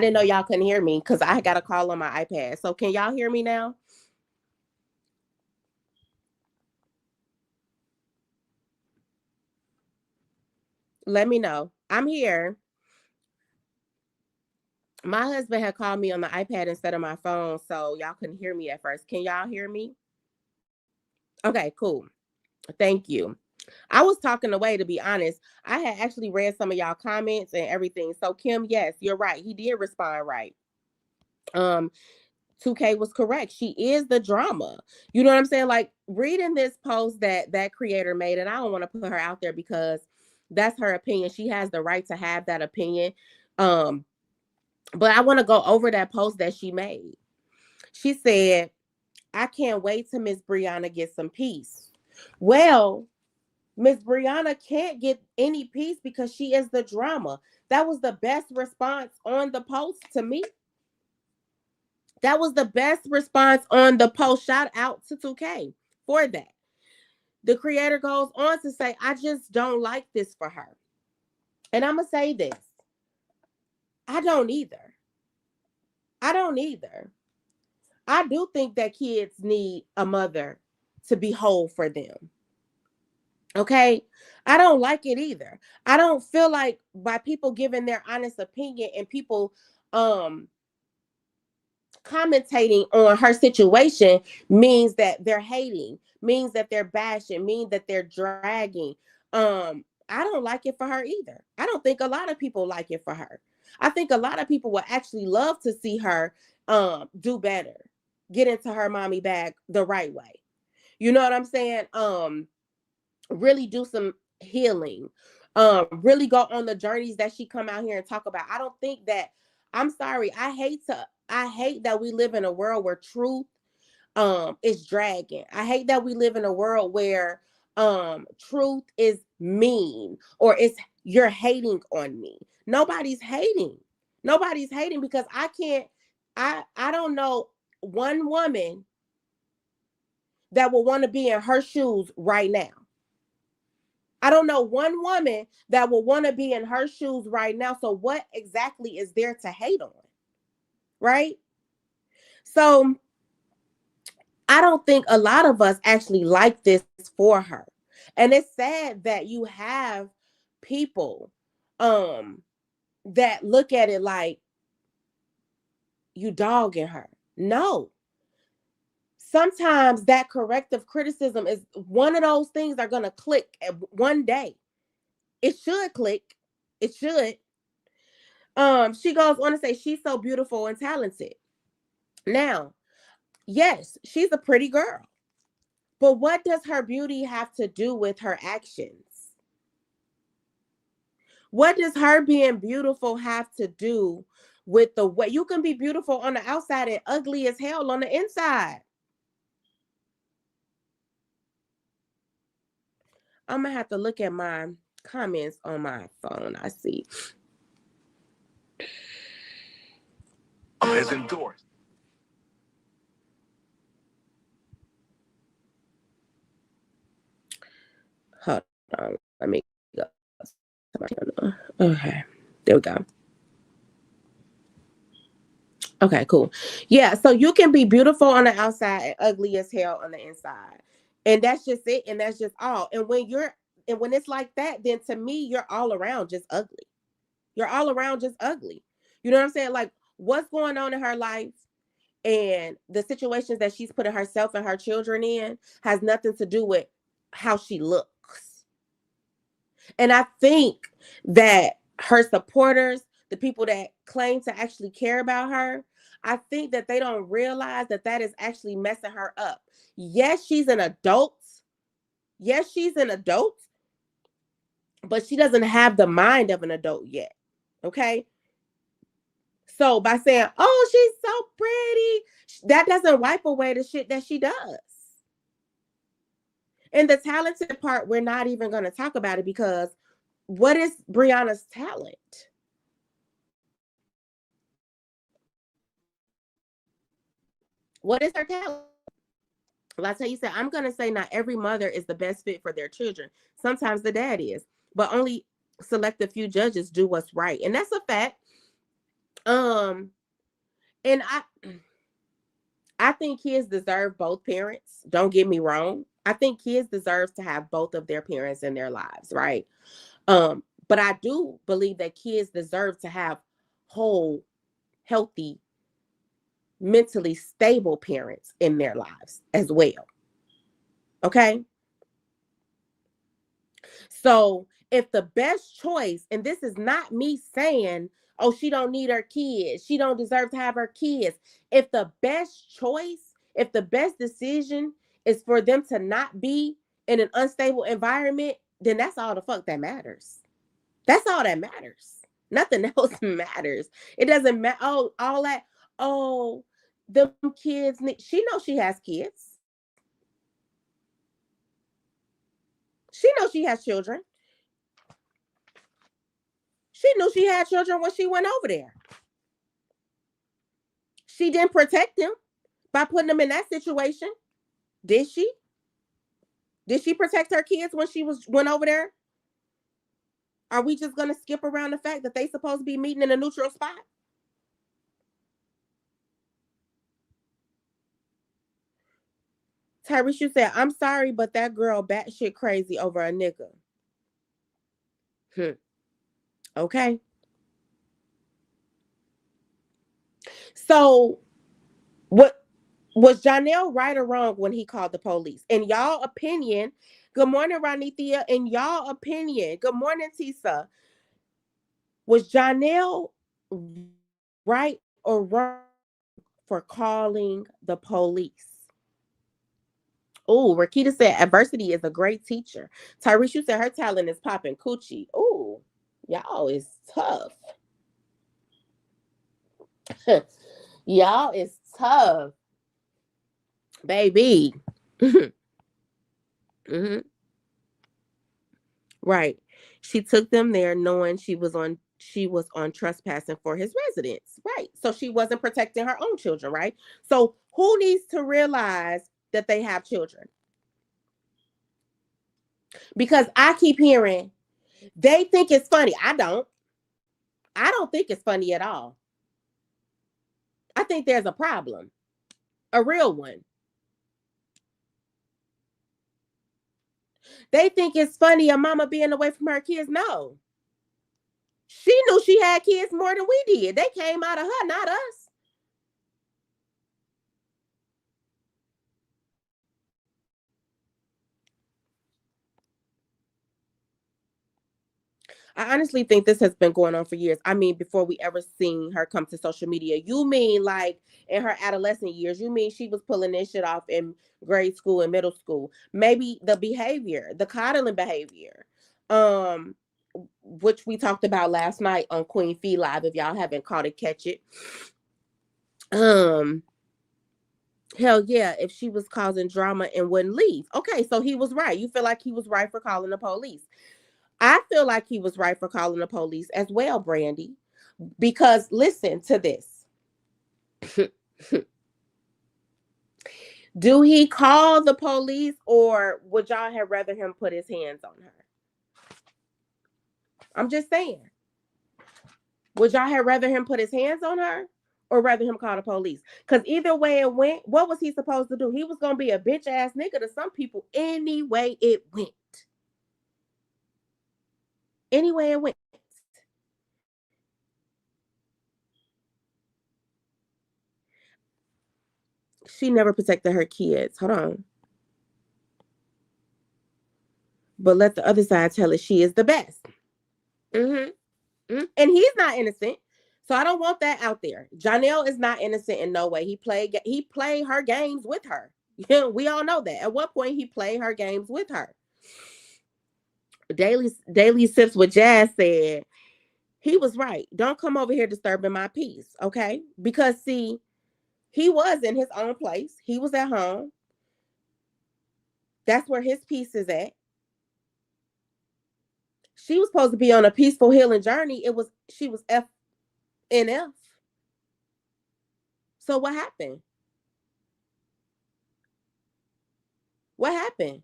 didn't know y'all couldn't hear me because I got a call on my iPad. So can y'all hear me now? Let me know. I'm here. My husband had called me on the iPad instead of my phone, so y'all couldn't hear me at first. Can y'all hear me? Okay, cool. Thank you. I was talking away, to be honest. I had actually read some of y'all comments and everything. So Kim, yes, you're right. He did respond right. Um, 2K was correct. She is the drama. You know what I'm saying? Like reading this post that creator made, and I don't want to put her out there because that's her opinion. She has the right to have that opinion. Um, but I want to go over that post that she made. She said, I can't wait till Miss Brianna get some peace. Well, Miss Brianna can't get any peace because she is the drama. That was the best response on the post to me. That was the best response on the post. Shout out to 2K for that. The creator goes on to say, I just don't like this for her. And I'm going to say this. I don't either. I don't either. I do think that kids need a mother to be whole for them. Okay? I don't like it either. I don't feel like by people giving their honest opinion and people commentating on her situation means that they're hating, means that they're bashing, means that they're dragging. I don't like it for her either. I don't think a lot of people like it for her. I think a lot of people would actually love to see her do better, get into her mommy bag the right way. You know what I'm saying? Really do some healing. Really go on the journeys that she come out here and talk about. I don't think that I'm sorry. I hate that we live in a world where truth is dragging. I hate that we live in a world where truth is mean or it's you're hating on me. Nobody's hating. Nobody's hating because I don't know one woman that will want to be in her shoes right now. I don't know one woman that will want to be in her shoes right now. So what exactly is there to hate on? Right? So I don't think a lot of us actually like this for her. And it's sad that you have people that look at it like you dogging her. No. Sometimes that corrective criticism is one of those things that are going to click one day. It should click. It should. She goes on to say she's so beautiful and talented. Now, yes, she's a pretty girl. But what does her beauty have to do with her actions? What does her being beautiful have to do with the way you can be beautiful on the outside and ugly as hell on the inside? I'm gonna have to look at my comments on my phone. I see. Is endorsed. Hold on. Let me go. Okay. There we go. Okay, cool. Yeah, so you can be beautiful on the outside and ugly as hell on the inside. And that's just it. And that's just all. And when it's like that, then to me, you're all around just ugly. You're all around just ugly. You know what I'm saying? Like what's going on in her life and the situations that she's putting herself and her children in has nothing to do with how she looks. And I think that her supporters, the people that claim to actually care about her, I think that they don't realize that that is actually messing her up. Yes, she's an adult. Yes, she's an adult, but she doesn't have the mind of an adult yet. Okay. So by saying, oh, she's so pretty, that doesn't wipe away the shit that she does. And the talented part, we're not even going to talk about it because what is Brianna's talent? What is her talent? Like I said, I'm going to say not every mother is the best fit for their children. Sometimes the dad is, but only select a few judges do what's right. And that's a fact. Um, and I think kids deserve both parents. Don't get me wrong. I think kids deserve to have both of their parents in their lives, right? But I do believe that kids deserve to have whole, healthy, mentally stable parents in their lives as well. Okay? So if the best choice, and this is not me saying, oh, she don't need her kids, she don't deserve to have her kids. If the best choice, if the best decision is for them to not be in an unstable environment, then that's all the fuck that matters. That's all that matters. Nothing else matters. It doesn't matter. Oh, all that. Oh, them kids. She knows she has kids. She knows she has children. She knew she had children when she went over there. She didn't protect them by putting them in that situation. Did she? Did she protect her kids when she went over there? Are we just gonna skip around the fact that they supposed to be meeting in a neutral spot? Tyrese, you said, I'm sorry, but that girl batshit crazy over a nigga. Hmm. Okay. So what was Janelle right or wrong when he called the police? In y'all opinion, good morning, Ranithia. In y'all opinion, good morning, Tisa. Was Janelle right or wrong for calling the police? Oh, Rakita said adversity is a great teacher. Tyrese, you said her talent is popping coochie. Oh, y'all is tough. Y'all is tough, baby. Hmm. Right. She took them there knowing she was on trespassing for his residence. Right. So she wasn't protecting her own children, right? So who needs to realize that they have children? Because I keep hearing they think it's funny. I don't. I don't think it's funny at all. I think there's a problem. A real one. They think it's funny a mama being away from her kids. No. She knew she had kids more than we did. They came out of her, not us. I honestly think this has been going on for years. I mean, before we ever seen her come to social media. You mean like in her adolescent years? You mean she was pulling this shit off in grade school and middle school? Maybe the behavior, the coddling behavior, um, which we talked about last night on Queen Fee Live. If y'all haven't caught it, catch it. Um, Hell yeah, if she was causing drama and wouldn't leave. Okay, so he was right. You feel like he was right for calling the police. I feel like he was right for calling the police as well, Brandy. Because listen to this. Do he call the police or would y'all have rather him put his hands on her? I'm just saying. Would y'all have rather him put his hands on her or rather him call the police? Because either way it went, what was he supposed to do? He was going to be a bitch ass nigga to some people any way it went. Anyway it went. She never protected her kids. Hold on. But let the other side tell it she is the best. Mm-hmm. Mm-hmm. And he's not innocent. So I don't want that out there. Janelle is not innocent in no way. He played her games with her. Yeah, we all know that. At what point he played her games with her. Daily Sips with Jazz said he was right. Don't come over here disturbing my peace, okay? Because see, he was in his own place. He was at home. That's where his peace is at. She was supposed to be on a peaceful healing journey. She was FNF. So what happened? What happened?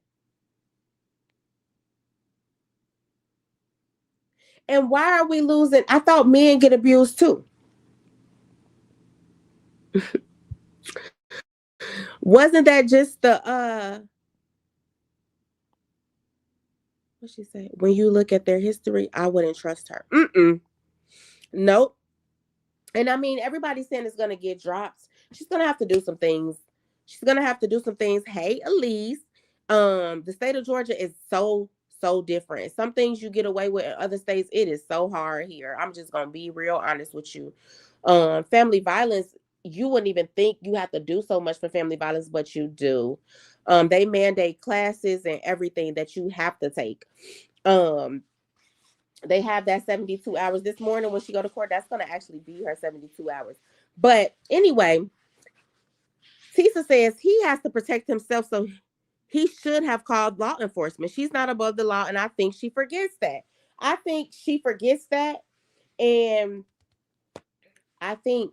And why are we losing? I thought men get abused too. Wasn't that just the what she say? When you look at their history, I wouldn't trust her. Mm-mm. Nope. And I mean, everybody's saying it's gonna get dropped. She's gonna have to do some things. She's gonna have to do some things. Hey, Elise, the state of Georgia is so different. Some things you get away with in other states, it is so hard here. I'm just gonna be real honest with you. Family violence, you wouldn't even think you have to do so much for family violence, but you do. They mandate classes and everything that you have to take. Um, they have that 72 hours this morning when she go to court. That's going to actually be her 72 hours. But anyway, Tisa says he has to protect himself, so he should have called law enforcement. She's not above the law, and I think she forgets that. I think she forgets that, and I think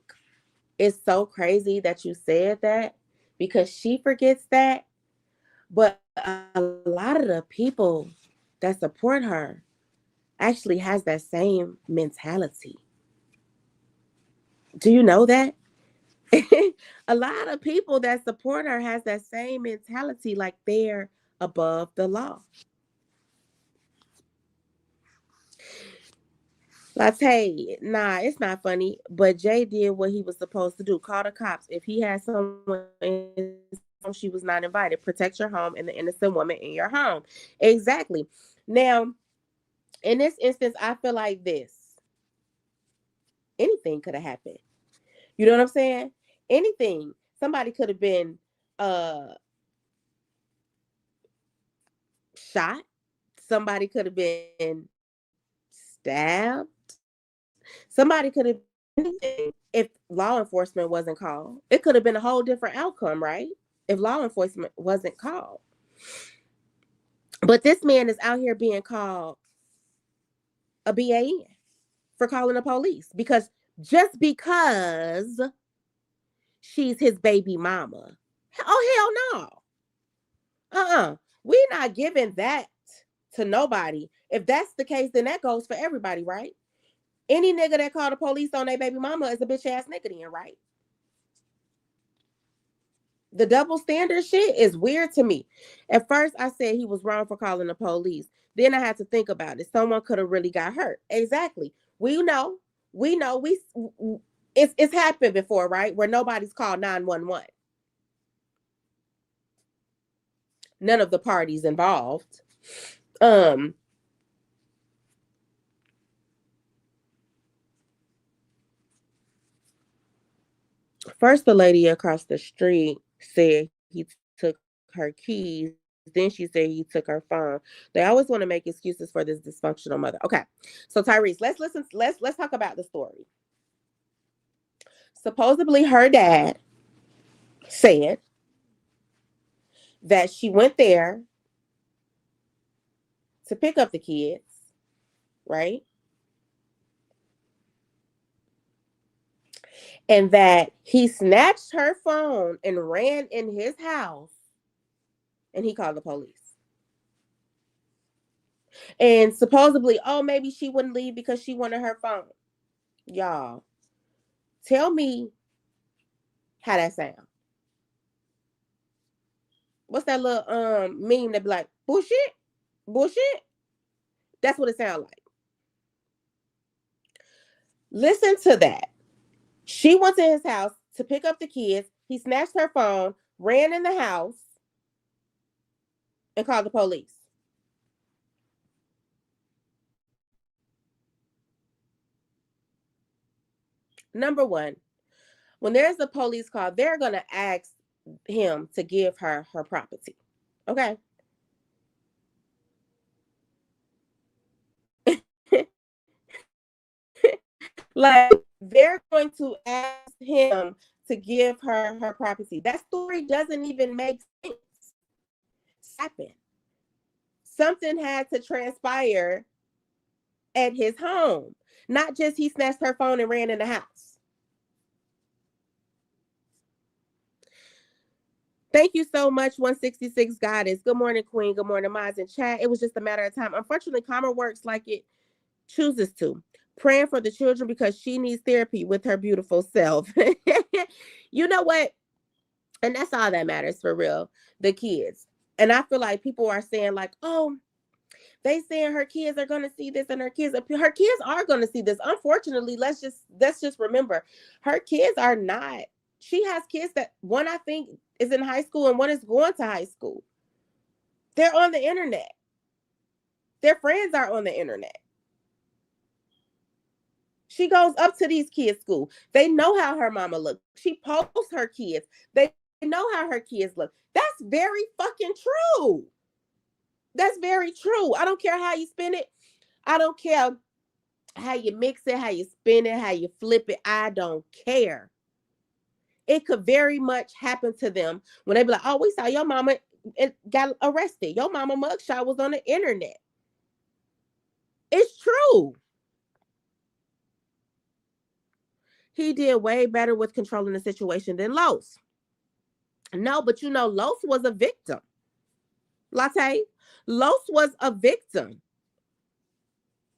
it's so crazy that you said that because she forgets that. But a lot of the people that support her actually has that same mentality. Do you know that? A lot of people that support her has that same mentality, like they're above the law. Latte, nah, it's not funny, but Jay did what he was supposed to do. Call the cops. If he had someone in his home, she was not invited. Protect your home and the innocent woman in your home. Exactly. Now, in this instance, I feel like this. Anything could have happened. You know what I'm saying? Anything. Somebody could have been uh shot. Somebody could have been stabbed. Somebody could have been anything if law enforcement wasn't called. It could have been a whole different outcome, right? If law enforcement wasn't called. But this man is out here being called a BAN for calling the police because just because she's his baby mama. Oh, hell no. We're not giving that to nobody. If that's the case, then that goes for everybody, right? Any nigga that called the police on their baby mama is a bitch ass nigga then, right? The double standard shit is weird to me. At first, I said he was wrong for calling the police. Then I had to think about it. Someone could have really got hurt. Exactly. We know, it's happened before, right? Where nobody's called 911. None of the parties involved. First, the lady across the street said he took her keys. Then she said he took her phone. They always want to make excuses for this dysfunctional mother. Okay, so Tyrese, let's listen. Let's talk about the story. Supposedly, her dad said that she went there to pick up the kids, right? And that he snatched her phone and ran in his house and he called the police. And supposedly, oh, maybe she wouldn't leave because she wanted her phone. Y'all, tell me how that sound. What's that little meme that be like, bullshit? Bullshit? That's what it sounds like. Listen to that. She went to his house to pick up the kids. He snatched her phone, ran in the house, and called the police. Number one, when there's a police call, they're going to ask him to give her her property. Okay? Like, they're going to ask him to give her her property. That story doesn't even make sense. Happen. Something had to transpire at his home. Not just he snatched her phone and ran in the house. Thank you so much, 166 Goddess. Good morning, Queen. Good morning, Miles and chat. It was just a matter of time. Unfortunately, Karma works like it chooses to. Praying for the children because she needs therapy with her beautiful self. You know what? And that's all that matters for real. The kids. And I feel like people are saying like, oh, they saying her kids are gonna see this, and her kids are gonna see this. Unfortunately, let's just remember, her kids are not. She has kids that one I think is in high school and one is going to high school. They're on the internet. Their friends are on the internet. She goes up to these kids' school. They know how her mama looks. She posts her kids. They know how her kids look. That's very fucking true. That's very true. I don't care how you spin it. I don't care how you mix it, how you spin it, how you flip it. I don't care. It could very much happen to them when they be like, oh, we saw your mama got arrested. Your mama mugshot was on the internet. It's true. He did way better with controlling the situation than Los. No, but you know, Los was a victim. Latte, Los was a victim.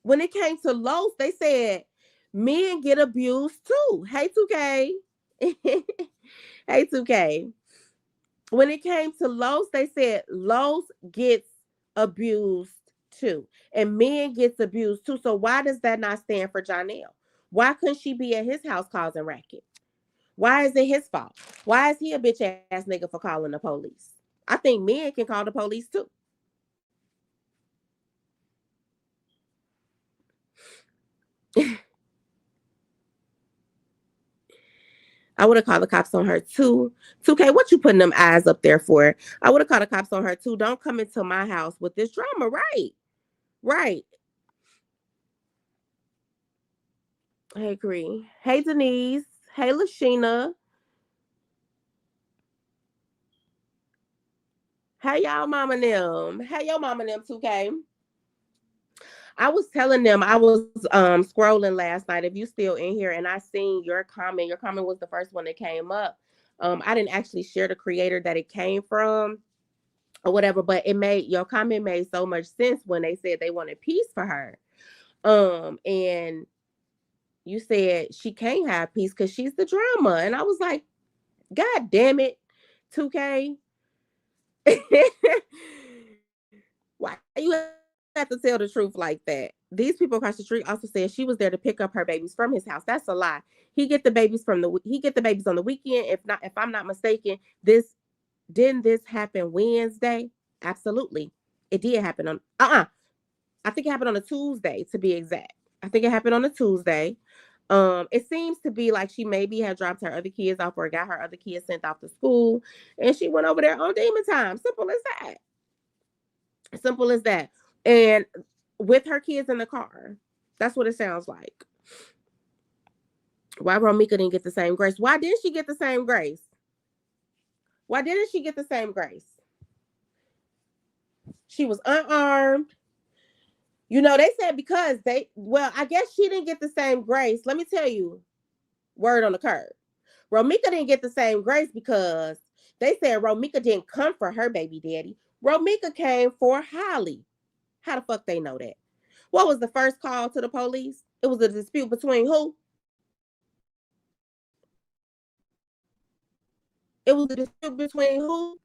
When it came to Los, they said men get abused too. Hey, 2K. Hey, 2K. When it came to Los, they said Los gets abused too. And men gets abused too. So why does that not stand for Janelle? Why couldn't she be at his house causing racket? Why is it his fault? Why is he a bitch ass nigga for calling the police? I think men can call the police too. I would have called the cops on her too. 2K, what you putting them eyes up there for? I would have called the cops on her too. Don't come into my house with this drama. Right. Right. Hey, Cree. Hey, Denise. Hey, Lashina. Hey, y'all, mama and them. Hey, your mama and them, 2K. I was telling them I was scrolling last night. If you still in here, and I seen your comment. Your comment was the first one that came up. I didn't actually share the creator that it came from or whatever, but it made your comment made so much sense when they said they wanted peace for her. And you said she can't have peace because she's the drama. And I was like, God damn it, 2K. Why you have to tell the truth like that? These people across the street also said she was there to pick up her babies from his house. That's a lie. He get the babies on the weekend. If I'm not mistaken, didn't this happen Wednesday? Absolutely. It did happen on I think it happened on a Tuesday to be exact. I think it happened on a Tuesday. It seems to be like she maybe had dropped her other kids off or got her other kids sent off to school, and she went over there on demon time. Simple as that. Simple as that. And with her kids in the car. That's what it sounds like. Why Romika didn't get the same grace? Why didn't she get the same grace? Why didn't she get the same grace? She was unarmed. You know, they said because I guess she didn't get the same grace. Let me tell you, word on the curb. Romika didn't get the same grace because they said Romika didn't come for her baby daddy. Romika came for Holly. How the fuck they know that? What was the first call to the police? It was a dispute between who? It was a dispute between who?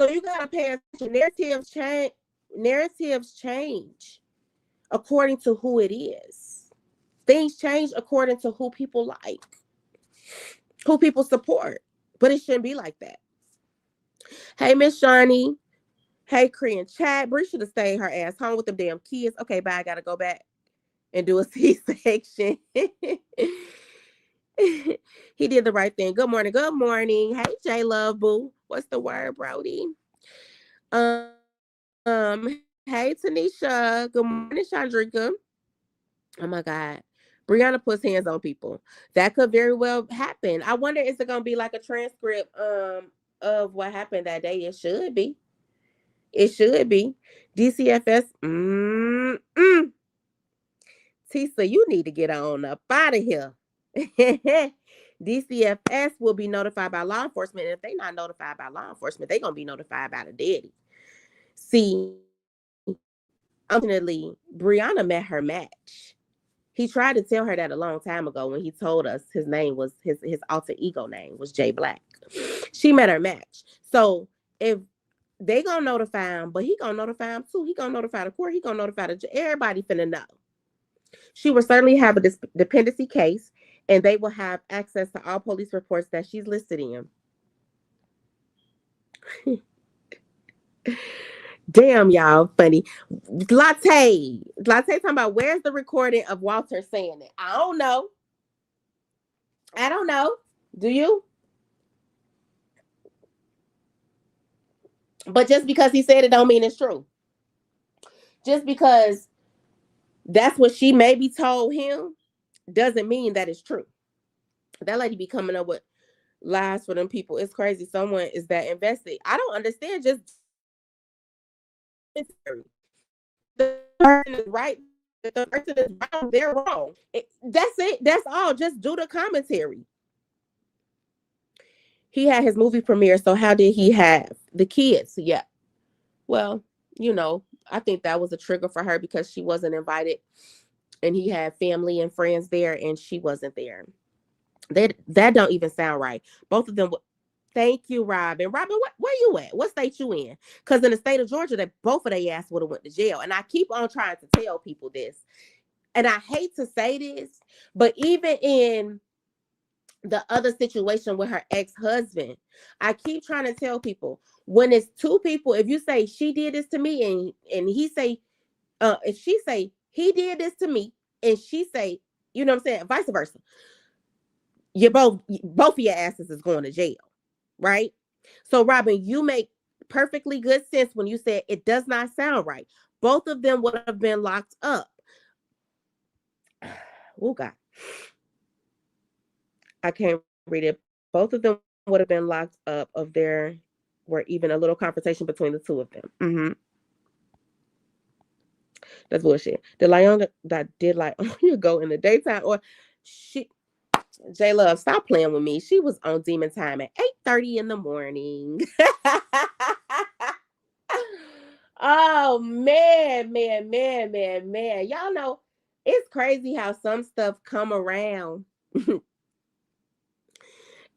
So you gotta pay attention. Narratives change according to who it is. Things change according to who people like, who people support. But it shouldn't be like that. Hey, Miss Shawnee. Hey, Korean chat. Bri should have stayed her ass home with them damn kids. Okay, bye. I gotta go back and do a C-section. He did the right thing. Good morning. Good morning. Hey, J Love Boo. What's the word, Brody? Hey, Tanisha. Good morning, Chandrika. Oh my God. Brianna puts hands on people. That could very well happen. I wonder, is it gonna be like a transcript of what happened that day? It should be. It should be. DCFS. Tisa, you need to get on up out of here. DCFS will be notified by law enforcement. And if they're not notified by law enforcement, they're going to be notified by the daddy. See, unfortunately, Brianna met her match. He tried to tell her that a long time ago when he told us his name was his alter ego name was Jay Black. She met her match. So if they gonna notify him, but he gonna notify him too. He gonna notify the court. He gonna notify everybody finna know. She will certainly have a dependency case, and they will have access to all police reports that she's listed in. Damn, y'all, funny. Latte talking about where's the recording of Walter saying it? I don't know. I don't know. Do you? But just because he said it don't mean it's true. Just because that's what she maybe told him doesn't mean that it's true. That lady be coming up with lies for them people. It's crazy. Someone is that invested. I don't understand. Just the person is right. The person is wrong. They're wrong. That's it. That's all. Just do the commentary. He had his movie premiere. So how did he have the kids? Yeah. Well, I think that was a trigger for her because she wasn't invited, and he had family and friends there, and she wasn't there. That don't even sound right. Both of them. Thank you, Robin. Robin, where you at? What state you in? Because in the state of Georgia, that both of their ass would have went to jail. And I keep on trying to tell people this, and I hate to say this, but even in the other situation with her ex-husband, I keep trying to tell people, when it's two people, if you say she did this to me, and he say, if she say he did this to me, and she say, you know what I'm saying, vice versa, you both of your asses is going to jail, right? So Robin, you make perfectly good sense when you said it does not sound right. Both of them would have been locked up. Oh God, I can't read it. Both of them would have been locked up if there were even a little confrontation between the two of them. That's bullshit. The lion that did like you go in the daytime, or she J Love, stop playing with me. She was on Demon Time at 8:30 in the morning. Oh man. Y'all know it's crazy how some stuff come around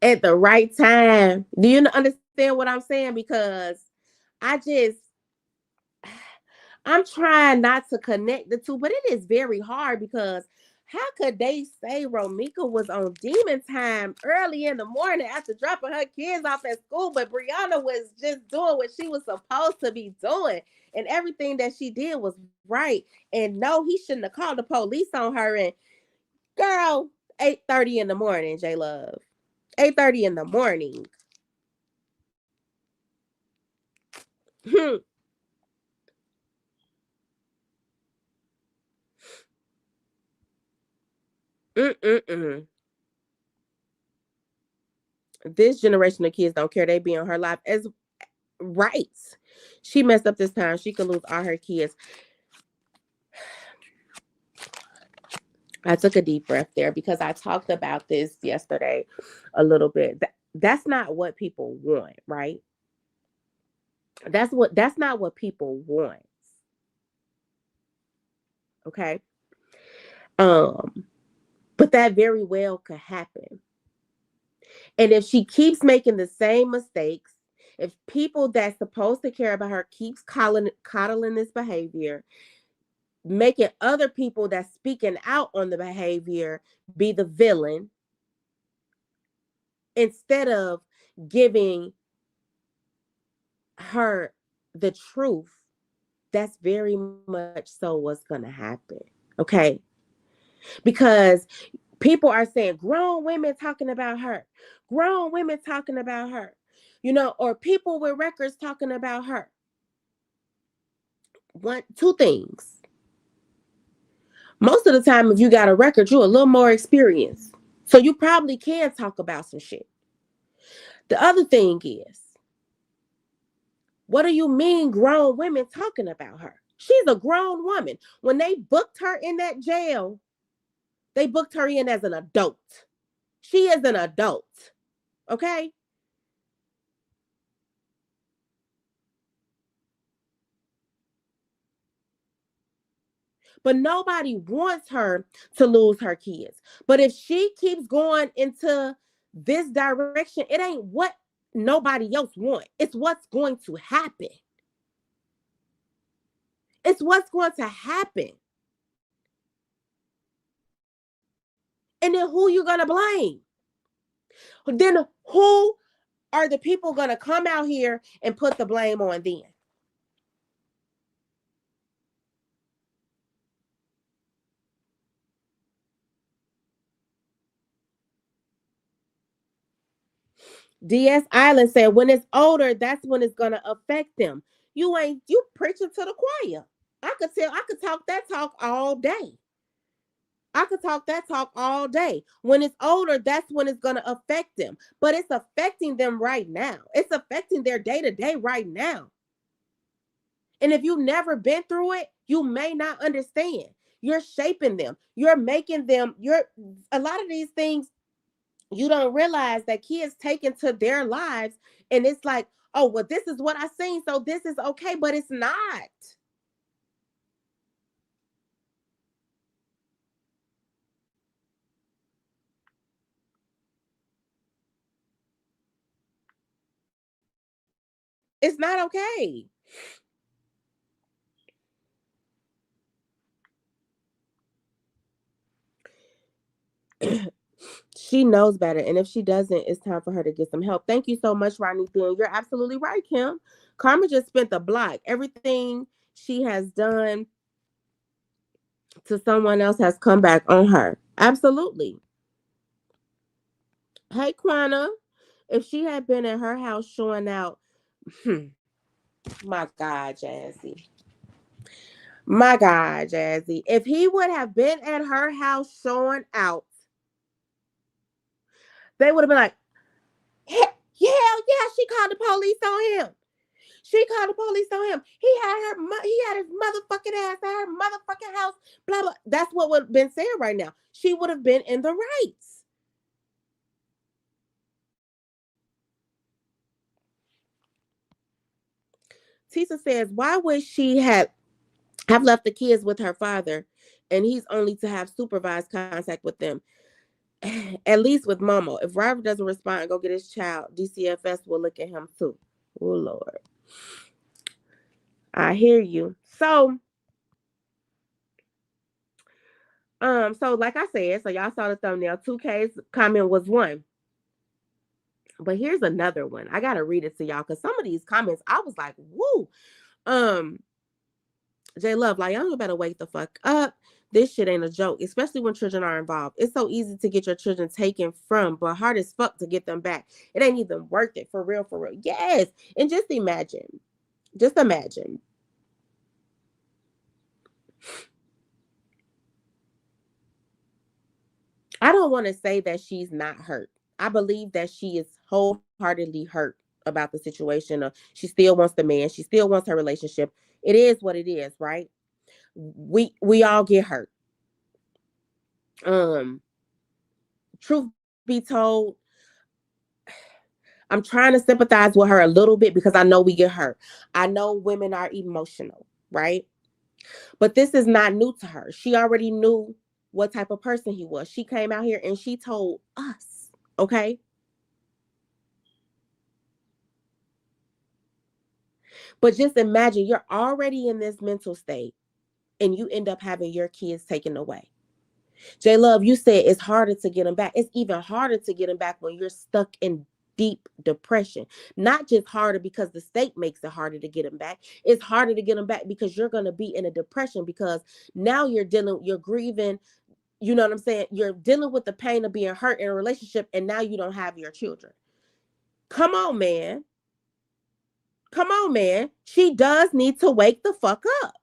at the right time. Do you understand what I'm saying? Because I just I'm trying not to connect the two, but it is very hard because how could they say Romika was on demon time early in the morning after dropping her kids off at school, but Brianna was just doing what she was supposed to be doing, and everything that she did was right. And no, he shouldn't have called the police on her. And girl, 8:30 in the morning, J Love, 8:30 in the morning. Mm-mm-mm. This generation of kids don't care. They be on her life as right. She messed up this time. She could lose all her kids. I took a deep breath there because I talked about this yesterday a little bit. That's not what people want, right? That's not what people want. Okay. Um, but that very well could happen. And if she keeps making the same mistakes, if people that's supposed to care about her keeps coddling this behavior, making other people that's speaking out on the behavior be the villain instead of giving her the truth, that's very much so what's going to happen. Okay. Because people are saying grown women talking about her, grown women talking about her, or people with records talking about her. Two things. Most of the time, if you got a record, you're a little more experienced. So you probably can talk about some shit. The other thing is, what do you mean grown women talking about her? She's a grown woman. When they booked her in that jail, they booked her in as an adult. She is an adult. Okay? But nobody wants her to lose her kids. But if she keeps going into this direction, it ain't what nobody else wants. It's what's going to happen. It's what's going to happen. And then who you gonna blame? Then who are the people gonna come out here and put the blame on then? DS Island said when it's older, that's when it's gonna affect them. You preaching to the choir. I could talk that talk all day. I could talk that talk all day. When it's older, that's when it's going to affect them. But it's affecting them right now. It's affecting their day to day right now. And if you've never been through it, you may not understand. You're shaping them. You're making them. A lot of these things you don't realize that kids take into their lives, and it's like, oh, well, this is what I seen, so this is okay, but it's not. It's not okay. She knows better. And if she doesn't, it's time for her to get some help. Thank you so much, Ronnie Thune. You're absolutely right, Kim. Karma just spent the block. Everything she has done to someone else has come back on her. Absolutely. Hey, Quana, if she had been at her house showing out, my God, Jazzy. My God, Jazzy. If he would have been at her house showing out, they would have been like, hell yeah, she called the police on him. She called the police on him. He had his motherfucking ass at her motherfucking house. Blah blah. That's what would have been said right now. She would have been in the rights. Tisa says, why would she have left the kids with her father, and he's only to have supervised contact with them? At least with Momo. If Robert doesn't respond and go get his child, DCFS will look at him too. Oh Lord. I hear you. So like I said, so y'all saw the thumbnail. 2K's comment was one. But here's another one. I gotta read it to y'all because some of these comments, I was like, woo. Um, J Love, like, y'all better wake the fuck up. This shit ain't a joke, especially when children are involved. It's so easy to get your children taken from, but hard as fuck to get them back. It ain't even worth it, for real, for real. Yes. And just imagine. Just imagine. I don't want to say that she's not hurt. I believe that she is wholeheartedly hurt about the situation. She still wants the man. She still wants her relationship. It is what it is, right? We all get hurt. Um, truth be told, I'm trying to sympathize with her a little bit because I know we get hurt. I know women are emotional, right? But this is not new to her. She already knew what type of person he was. She came out here and she told us, okay? But just imagine you're already in this mental state and you end up having your kids taken away. J Love, you said it's harder to get them back. It's even harder to get them back when you're stuck in deep depression. Not just harder because the state makes it harder to get them back. It's harder to get them back because you're going to be in a depression because now you're grieving. You know what I'm saying? You're dealing with the pain of being hurt in a relationship and now you don't have your children. Come on, man. Come on, man. She does need to wake the fuck up.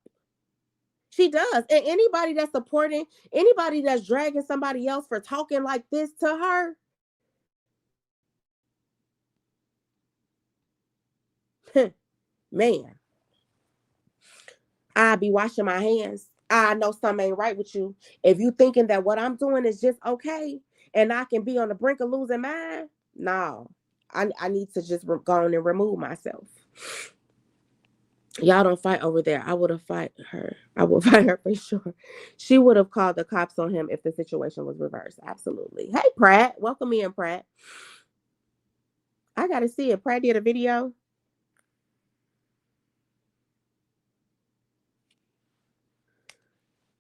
She does. And anybody that's supporting, anybody that's dragging somebody else for talking like this to her, man, I be washing my hands. I know something ain't right with you. If you thinking that what I'm doing is just okay and I can be on the brink of losing mine, no. I need to just go on and remove myself. Y'all don't fight over there. I would have fight her. I would fight her for sure. She would have called the cops on him if the situation was reversed. Absolutely. Hey, Pratt. Welcome in, Pratt. I got to see it. Pratt did a video.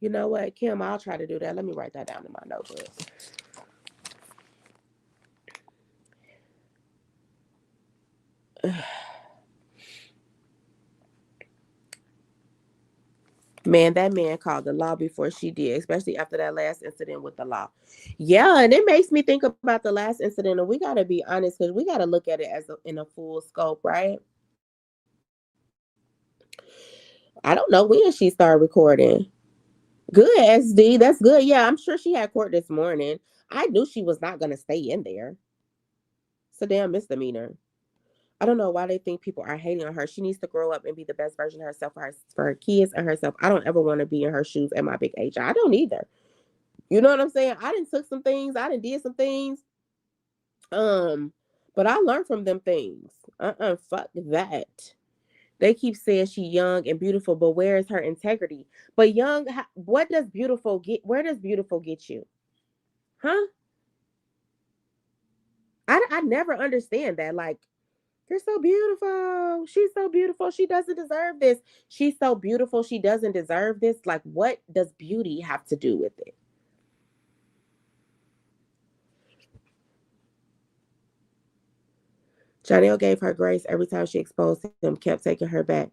You know what, Kim? I'll try to do that. Let me write that down in my notebook. Man, that man called the law before she did, especially after that last incident with the law. Yeah, and it makes me think about the last incident, and we got to be honest because we got to look at it in a full scope, right? I don't know when she started recording. Good, SD. That's good. Yeah, I'm sure she had court this morning. I knew she was not going to stay in there. It's a damn misdemeanor. I don't know why they think people are hating on her. She needs to grow up and be the best version of herself for her kids and herself. I don't ever want to be in her shoes at my big age. I don't either. You know what I'm saying? I didn't took some things. I didn't did some things. Um, but I learned from them things. Fuck that. They keep saying she young and beautiful, but where is her integrity? But young, what does beautiful get? Where does beautiful get you? Huh? I never understand that. Like, you're so beautiful. She's so beautiful. She doesn't deserve this. She's so beautiful. She doesn't deserve this. Like, what does beauty have to do with it? Janelle gave her grace every time she exposed him, kept taking her back.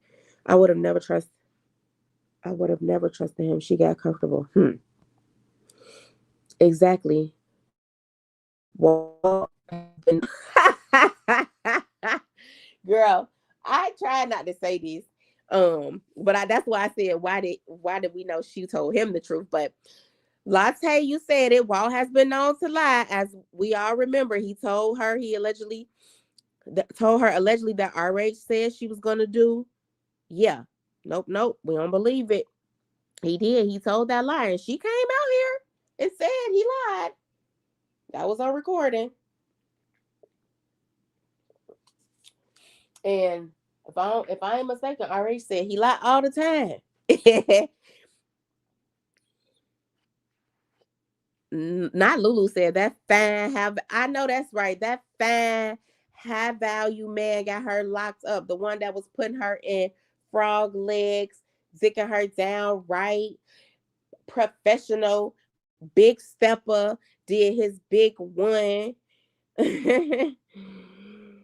I would have never trust. I would have never trusted him. She got comfortable. Exactly. Well, girl, I try not to say this. But that's why I said why did we know she told him the truth? But Latte, you said it. Walt has been known to lie, as we all remember. He told her allegedly that RH said she was gonna do. Yeah, nope. We don't believe it. He did. He told that lie, and she came out here and said he lied. That was on recording. And if I ain't mistaken, RH said he lied all the time. Not Lulu said that fine have I know that's right. That fine high value man got her locked up. The one that was putting her in frog legs, dicking her down right, professional, big stepper, did his big one.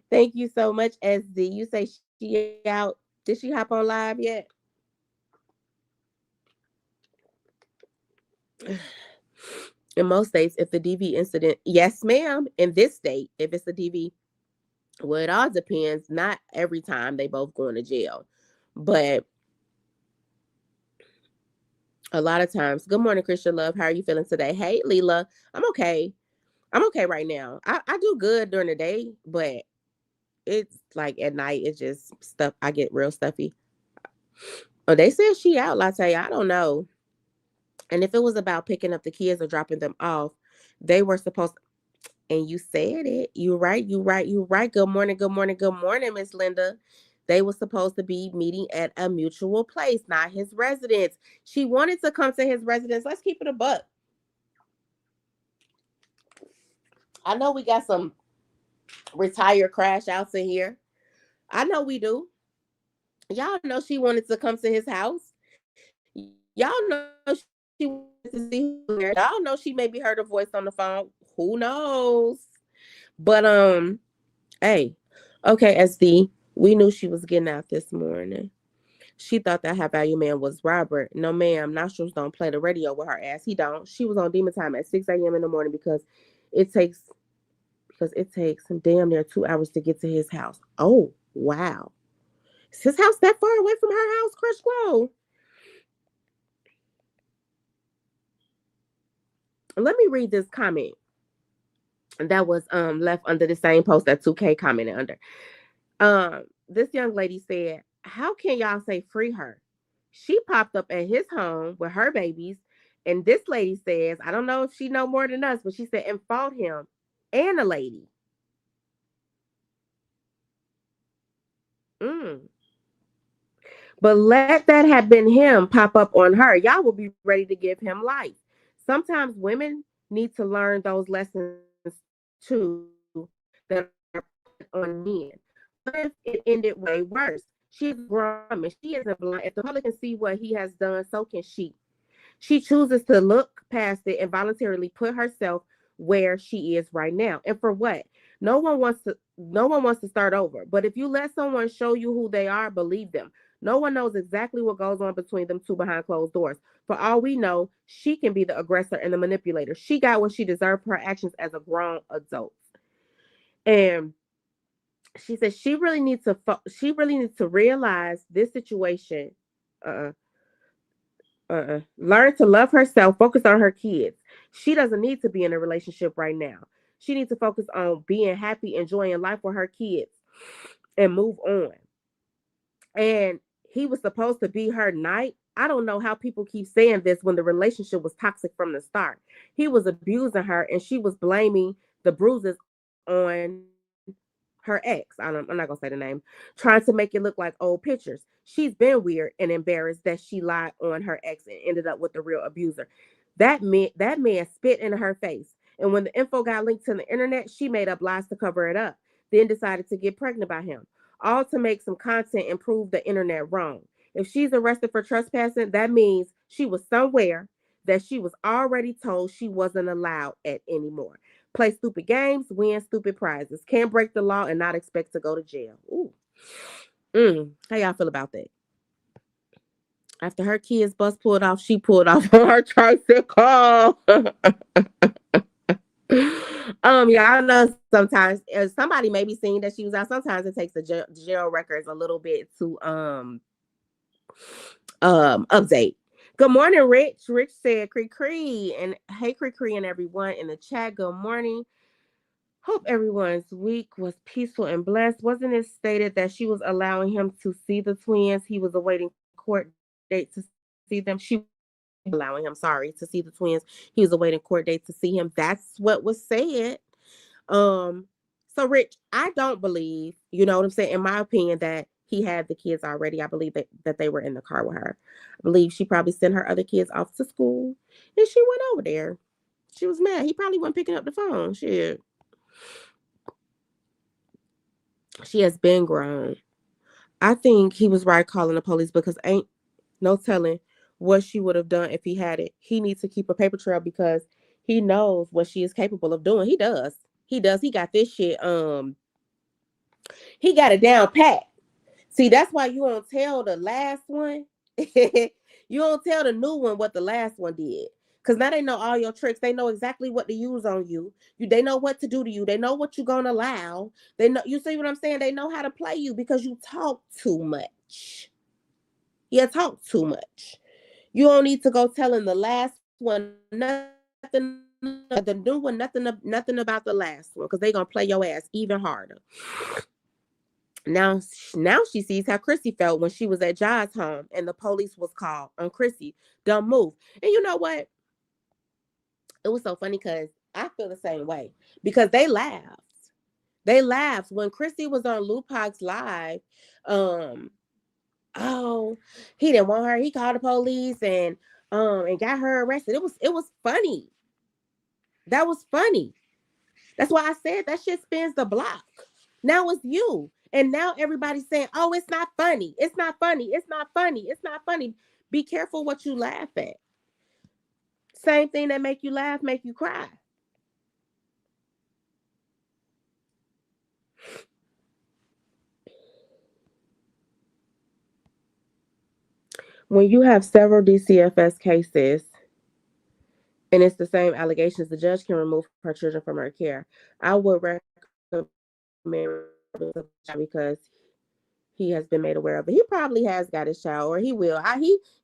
Thank you so much, SD. You say she out. Did she hop on live yet? In most states, if the DV incident, yes, ma'am. In this state, if it's a DV, well, it all depends. Not every time they both going to jail, but a lot of times. Good morning, Christian Love. How are you feeling today? Hey, Leela. I'm okay. I'm okay right now. I do good during the day, but it's like at night, it's just stuff. I get real stuffy. Oh, they said she out, Latte. I don't know. And if it was about picking up the kids or dropping them off, they were supposed. And you said it. You right. You right. You right. Good morning. Good morning. Good morning, Miss Linda. They were supposed to be meeting at a mutual place, not his residence. She wanted to come to his residence. Let's keep it a buck. I know we got some retired crash outs in here. I know we do. Y'all know she wanted to come to his house. Y'all know she wanted to see who there. Y'all know she maybe heard a voice on the phone. Who knows? But hey, okay, SD. We knew she was getting out this morning. She thought that high value man was Robert. No, ma'am. Nostrils don't play the radio with her ass. He don't. She was on demon time at 6 a.m. in the morning it takes it takes him damn near 2 hours to get to his house. Oh, wow. Is his house that far away from her house, Crush Glow? Let me read this comment that was left under the same post that 2K commented under. This young lady said, how can y'all say free her? She popped up at his home with her babies, and this lady says, I don't know if she know more than us, but she said, and fought him and a lady. Mm. But let that have been him pop up on her. Y'all will be ready to give him life. Sometimes women need to learn those lessons too that are put on men. What if it ended way worse? She is a grown woman. She isn't blind. If the public can see what he has done, so can she. She chooses to look past it and voluntarily put herself where she is right now. And for what? No one wants to start over. But if you let someone show you who they are, believe them. No one knows exactly what goes on between them two behind closed doors. For all we know, she can be the aggressor and the manipulator. She got what she deserved for her actions as a grown adult. And she said she really needs to realize this situation. Uh, Learn to love herself, focus on her kids. She doesn't need to be in a relationship right now. She needs to focus on being happy, enjoying life with her kids, and move on. And he was supposed to be her knight. I don't know how people keep saying this when the relationship was toxic from the start. He was abusing her, and she was blaming the bruises on her ex. I'm not gonna say the name, trying to make it look like old pictures. She's been weird and embarrassed that she lied on her ex and ended up with the real abuser. That man spit in her face. And when the info got linked to the internet, she made up lies to cover it up. Then decided to get pregnant by him, all to make some content and prove the internet wrong. If she's arrested for trespassing, that means she was somewhere that she was already told she wasn't allowed at anymore. Play stupid games, win stupid prizes. Can't break the law and not expect to go to jail. Ooh. How y'all feel about that? After her kids bus pulled off, she pulled off on her tricycle. Y'all know sometimes somebody may be seeing that she was out. Sometimes it takes the jail records a little bit to update. Good morning, Rich. Rich said Cree Cree and hey Cree Cree and everyone in the chat. Good morning. Hope everyone's week was peaceful and blessed. Wasn't it stated that she was allowing him to see the twins? He was awaiting court date to see them. She was allowing him, sorry, to see the twins. He was awaiting court date to see him. That's what was said. Um, so Rich, I don't believe, you know what I'm saying, in my opinion, that he had the kids already. I believe that they were in the car with her. I believe she probably sent her other kids off to school and she went over there. She was mad. He probably wasn't picking up the phone. She has been grown. I think he was right calling the police because ain't no telling what she would have done if he had it. He needs to keep a paper trail because he knows what she is capable of doing. He does. He does. He got this shit. He got it down pat. See, that's why you don't tell the last one. You don't tell the new one what the last one did. Cause now they know all your tricks. They know exactly what to use on you. They know what to do to you. They know what you're gonna allow. They know, you see what I'm saying? They know how to play you because you talk too much. You talk too much. You don't need to go telling the last one nothing, the new one nothing about the last one because they gonna play your ass even harder. Now she sees how Chrissy felt when she was at Jai's home and the police was called on Chrissy. Don't move. And you know what? It was so funny because I feel the same way because they laughed. They laughed when Chrissy was on Lupac's live. Um, oh, he didn't want her. He called the police and got her arrested. It was funny. That was funny. That's why I said that shit spins the block. Now it's you. And now everybody's saying, oh, it's not funny. It's not funny. It's not funny. It's not funny. Be careful what you laugh at. Same thing that make you laugh, make you cry. When you have several DCFS cases and it's the same allegations, the judge can remove her children from her care. I would recommend because he has been made aware of it. He probably has got his child, or he will.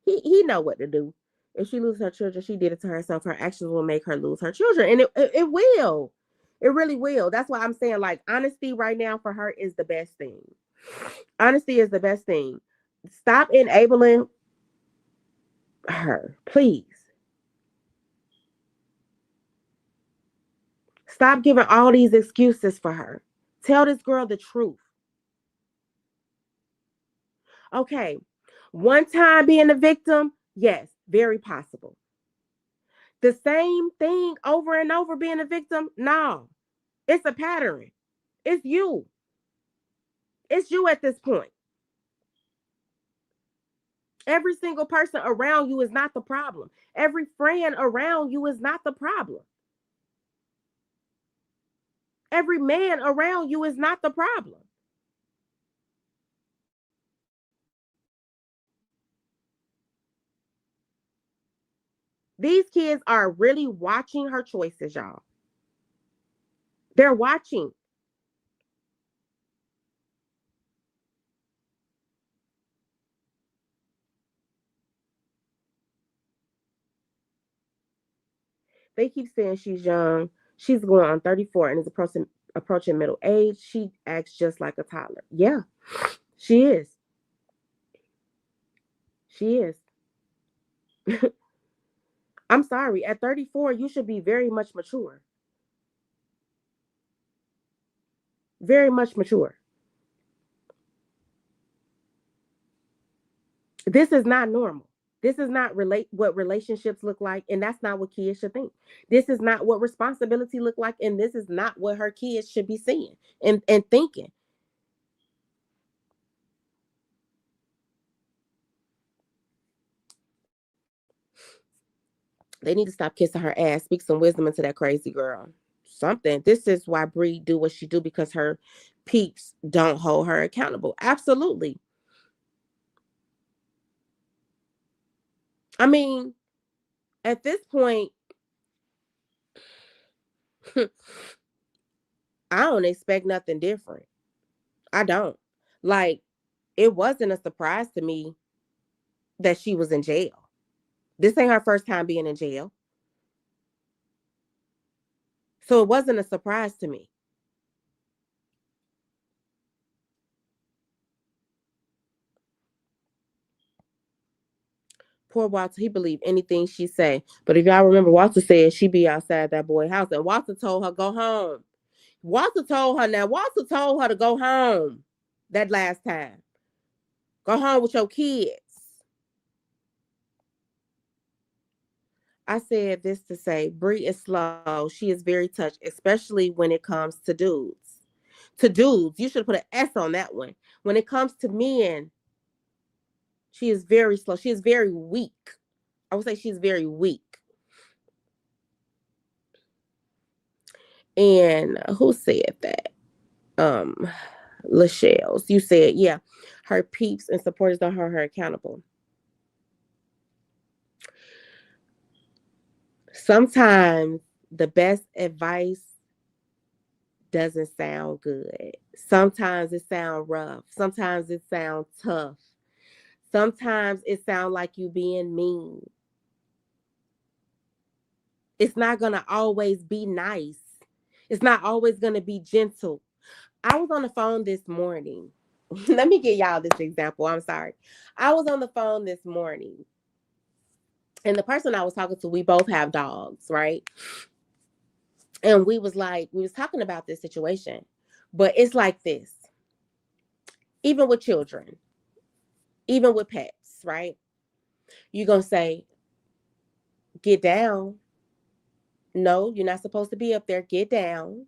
He know what to do. If she loses her children, she did it to herself. Her actions will make her lose her children, and it will. It really will. That's why I'm saying like honesty right now for her is the best thing. Honesty is the best thing. Stop enabling her, please. Stop giving all these excuses for her. Tell this girl the truth. Okay. One time being a victim, yes, very possible. The same thing over and over being a victim, no. It's a pattern. It's you. It's you at this point. Every single person around you is not the problem. Every friend around you is not the problem. Every man around you is not the problem. These kids are really watching her choices, y'all. They're watching. They keep saying she's young. She's going on 34 and is approaching middle age. She acts just like a toddler. Yeah, she is. She is. I'm sorry. At 34, you should be very much mature. Very much mature. This is not normal. This is not relate what relationships look like, and that's not what kids should think. This is not what responsibility look like, and this is not what her kids should be seeing and thinking. They need to stop kissing her ass, speak some wisdom into that crazy girl. Something. This is why Bri do what she do, because her peeps don't hold her accountable. Absolutely. I mean, at this point, I don't expect nothing different. I don't. Like, it wasn't a surprise to me that she was in jail. This ain't her first time being in jail. So it wasn't a surprise to me. Poor Walter, he believed anything she say. But if y'all remember, Walter said she be outside that boy house, and Walter told her go home. Walter told her to go home that last time. Go home with your kids. I said this to say Bri is slow. She is very touched, especially when it comes to dudes. To dudes, you should put an S on that one. When it comes to men, she is very slow. She is very weak. I would say she's very weak. And who said that? Um, Lachelle's. You said, yeah, her peeps and supporters don't hold her accountable. Sometimes the best advice doesn't sound good. Sometimes it sounds rough. Sometimes it sounds tough. Sometimes it sounds like you being mean. It's not going to always be nice. It's not always going to be gentle. I was on the phone this morning. Let me give y'all this example. I'm sorry. I was on the phone this morning, and the person I was talking to, we both have dogs, right? And we was talking about this situation, but it's like this, even with children, even with pets, right? You're going to say, get down. No, you're not supposed to be up there. Get down.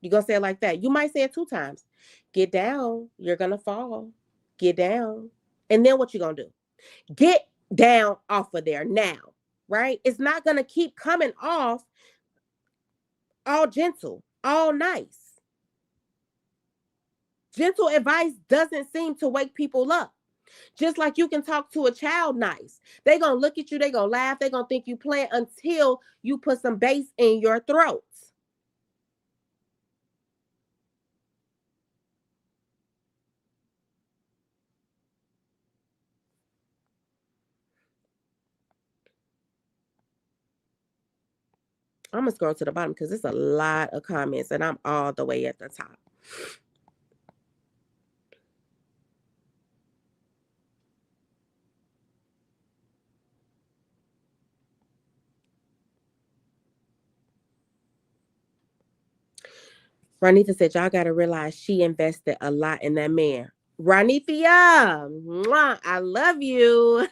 You're going to say it like that. You might say it 2 times. Get down. You're going to fall. Get down. And then what you going to do? Get down off of there now, right? It's not going to keep coming off all gentle, all nice. Gentle advice doesn't seem to wake people up. Just like you can talk to a child nice. They going to look at you, they going to laugh, they going to think you playing until you put some bass in your throat. I'm going to scroll to the bottom because it's a lot of comments and I'm all the way at the top. Ronita said, y'all got to realize she invested a lot in that man. Ranithia, mwah, I love you.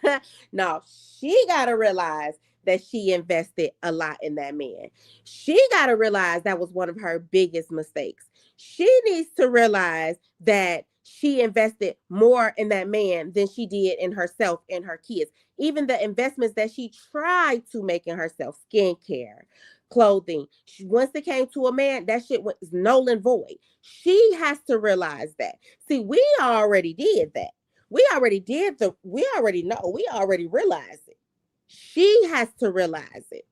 No, she got to realize that she invested a lot in that man. She got to realize that was one of her biggest mistakes. She needs to realize that she invested more in that man than she did in herself and her kids. Even the investments that she tried to make in herself, skincare, clothing, once it came to a man, that shit was null and void. She has to realize that. See, we already did that. We already know. We already realized it. She has to realize it,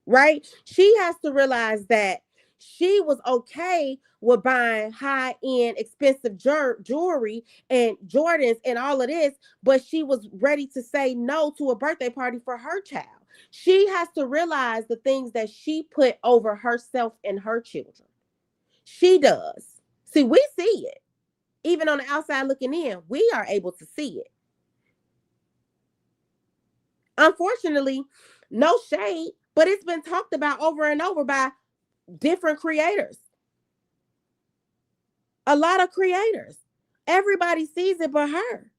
right? She has to realize that she was okay with buying high end, expensive jewelry and Jordans and all of this, but she was ready to say no to a birthday party for her child. She has to realize the things that she put over herself and her children. She does. See, we see it. Even on the outside looking in, we are able to see it. Unfortunately, no shade, but it's been talked about over and over by different creators. A lot of creators. Everybody sees it but her.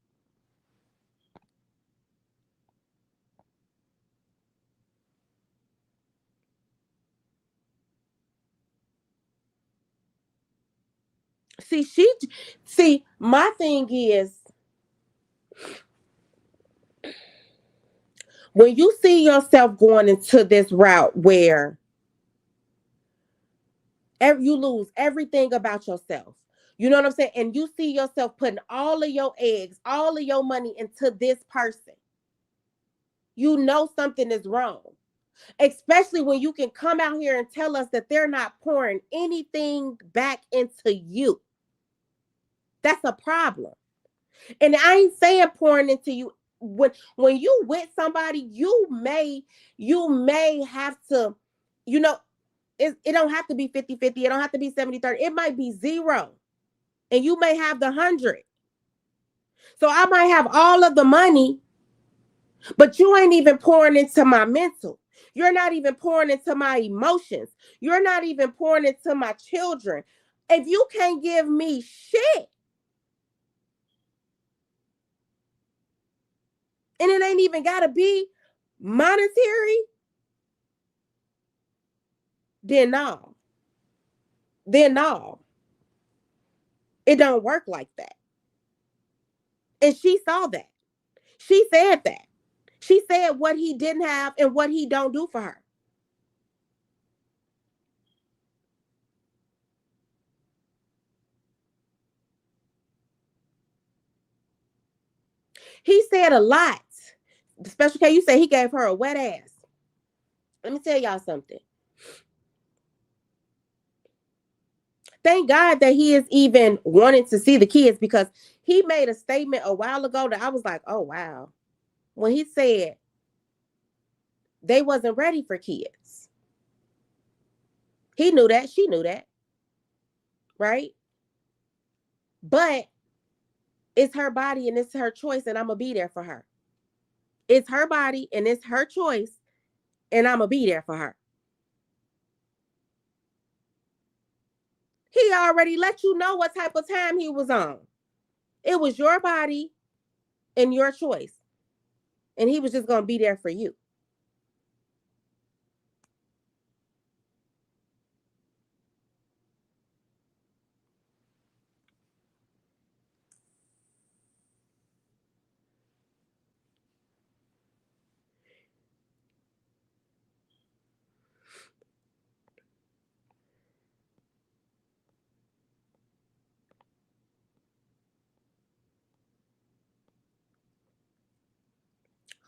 See, my thing is when you see yourself going into this route where you lose everything about yourself. You know what I'm saying? And you see yourself putting all of your eggs, all of your money into this person. You know something is wrong. Especially when you can come out here and tell us that they're not pouring anything back into you. That's a problem. And I ain't saying pouring into you. When you with somebody, you may have to, you know, it don't have to be 50-50. It don't have to be 70-30. It might be zero. And you may have the 100. So I might have all of the money, but you ain't even pouring into my mental. You're not even pouring into my emotions. You're not even pouring into my children. If you can't give me shit, and it ain't even got to be monetary, then no. Then no. It don't work like that. And she saw that. She said that. She said what he didn't have and what he don't do for her. He said a lot. Special K, you said he gave her a wet ass. Let me tell y'all something. Thank God that he is even wanting to see the kids, because he made a statement a while ago that I was like, oh wow. When he said they wasn't ready for kids. He knew that, she knew that, right? But it's her body and it's her choice, and I'm gonna be there for her. It's her body and it's her choice, and I'm gonna be there for her. He already let you know what type of time he was on. It was your body and your choice. And he was just gonna be there for you.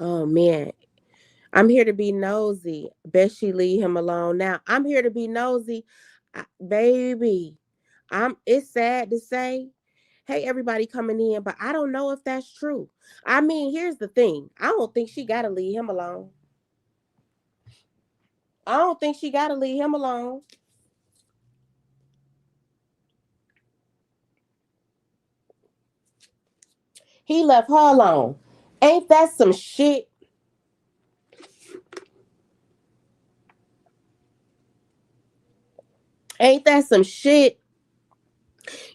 Oh man, I'm here to be nosy. Bet she leave him alone now. I'm here to be nosy. Baby, it's sad to say, hey, everybody coming in, but I don't know if that's true. I mean, here's the thing. I don't think she gotta leave him alone. I don't think she gotta leave him alone. He left her alone. Ain't that some shit? Ain't that some shit?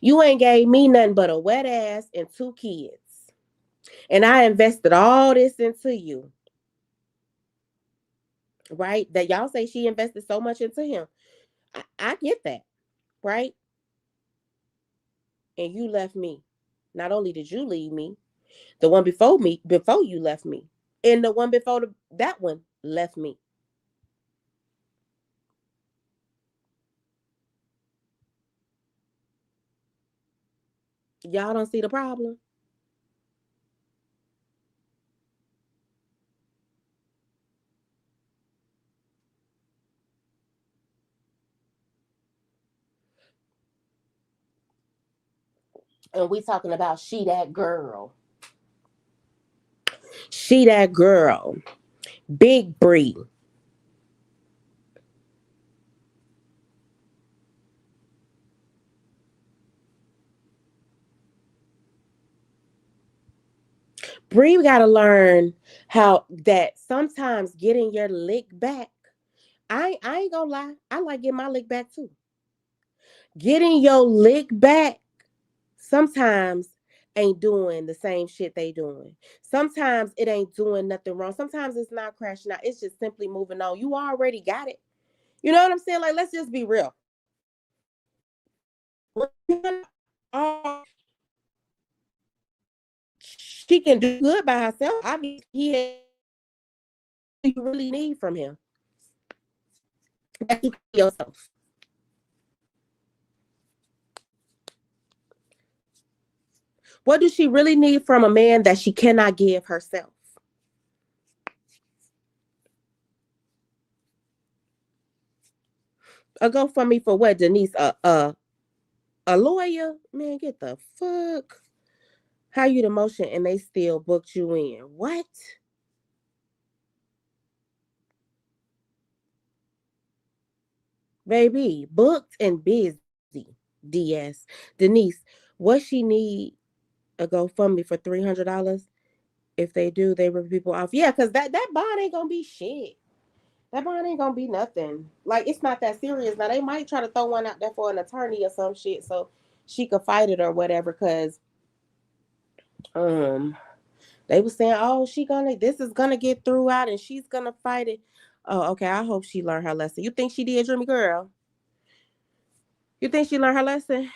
You ain't gave me nothing but a wet ass and two kids. And I invested all this into you, right? That y'all say she invested so much into him. I get that, right? And you left me. Not only did you leave me, the one before me, before you left me, and the one before that one left me. Y'all don't see the problem. And we talking about she that girl. She that girl. Big Bri. Bri gotta learn how that sometimes getting your lick back. I ain't gonna lie. I like getting my lick back too. Getting your lick back sometimes ain't doing the same shit they doing. Sometimes it ain't doing nothing wrong. Sometimes it's not crashing out. It's just simply moving on. You already got it. You know what I'm saying? Like, let's just be real. She can do good by herself. Obviously, you really need from him that you yourself. What does she really need from a man that she cannot give herself? A GoFundMe for what, Denise? A lawyer? Man, get the fuck. How you the motion and they still booked you in? What? Baby, booked and busy. DS. Denise, what she need a GoFundMe for $300? If they do, they rip people off. Yeah, because that bond ain't gonna be shit. That bond ain't gonna be nothing. Like, it's not that serious. Now they might try to throw one out there for an attorney or some shit so she could fight it or whatever. Cause um they was saying, oh, this is gonna get through out and she's gonna fight it. Oh, okay. I hope she learned her lesson. You think she did, Dreamy girl? You think she learned her lesson?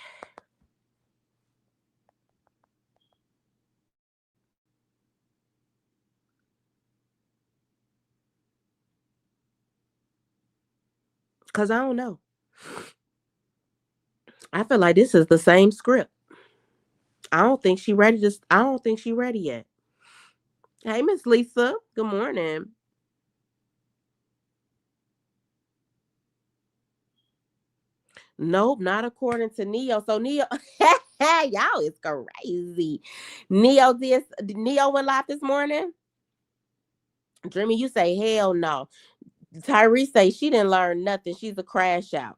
Cause I don't know. I feel like this is the same script. I don't think she ready to. I don't think she ready yet. Hey, Miss Lisa. Good morning. Nope, not according to Neo. So Neo, y'all is crazy. Neo went live this morning. Dreamy, you say hell no. Tyrese say she didn't learn nothing. She's a crash out.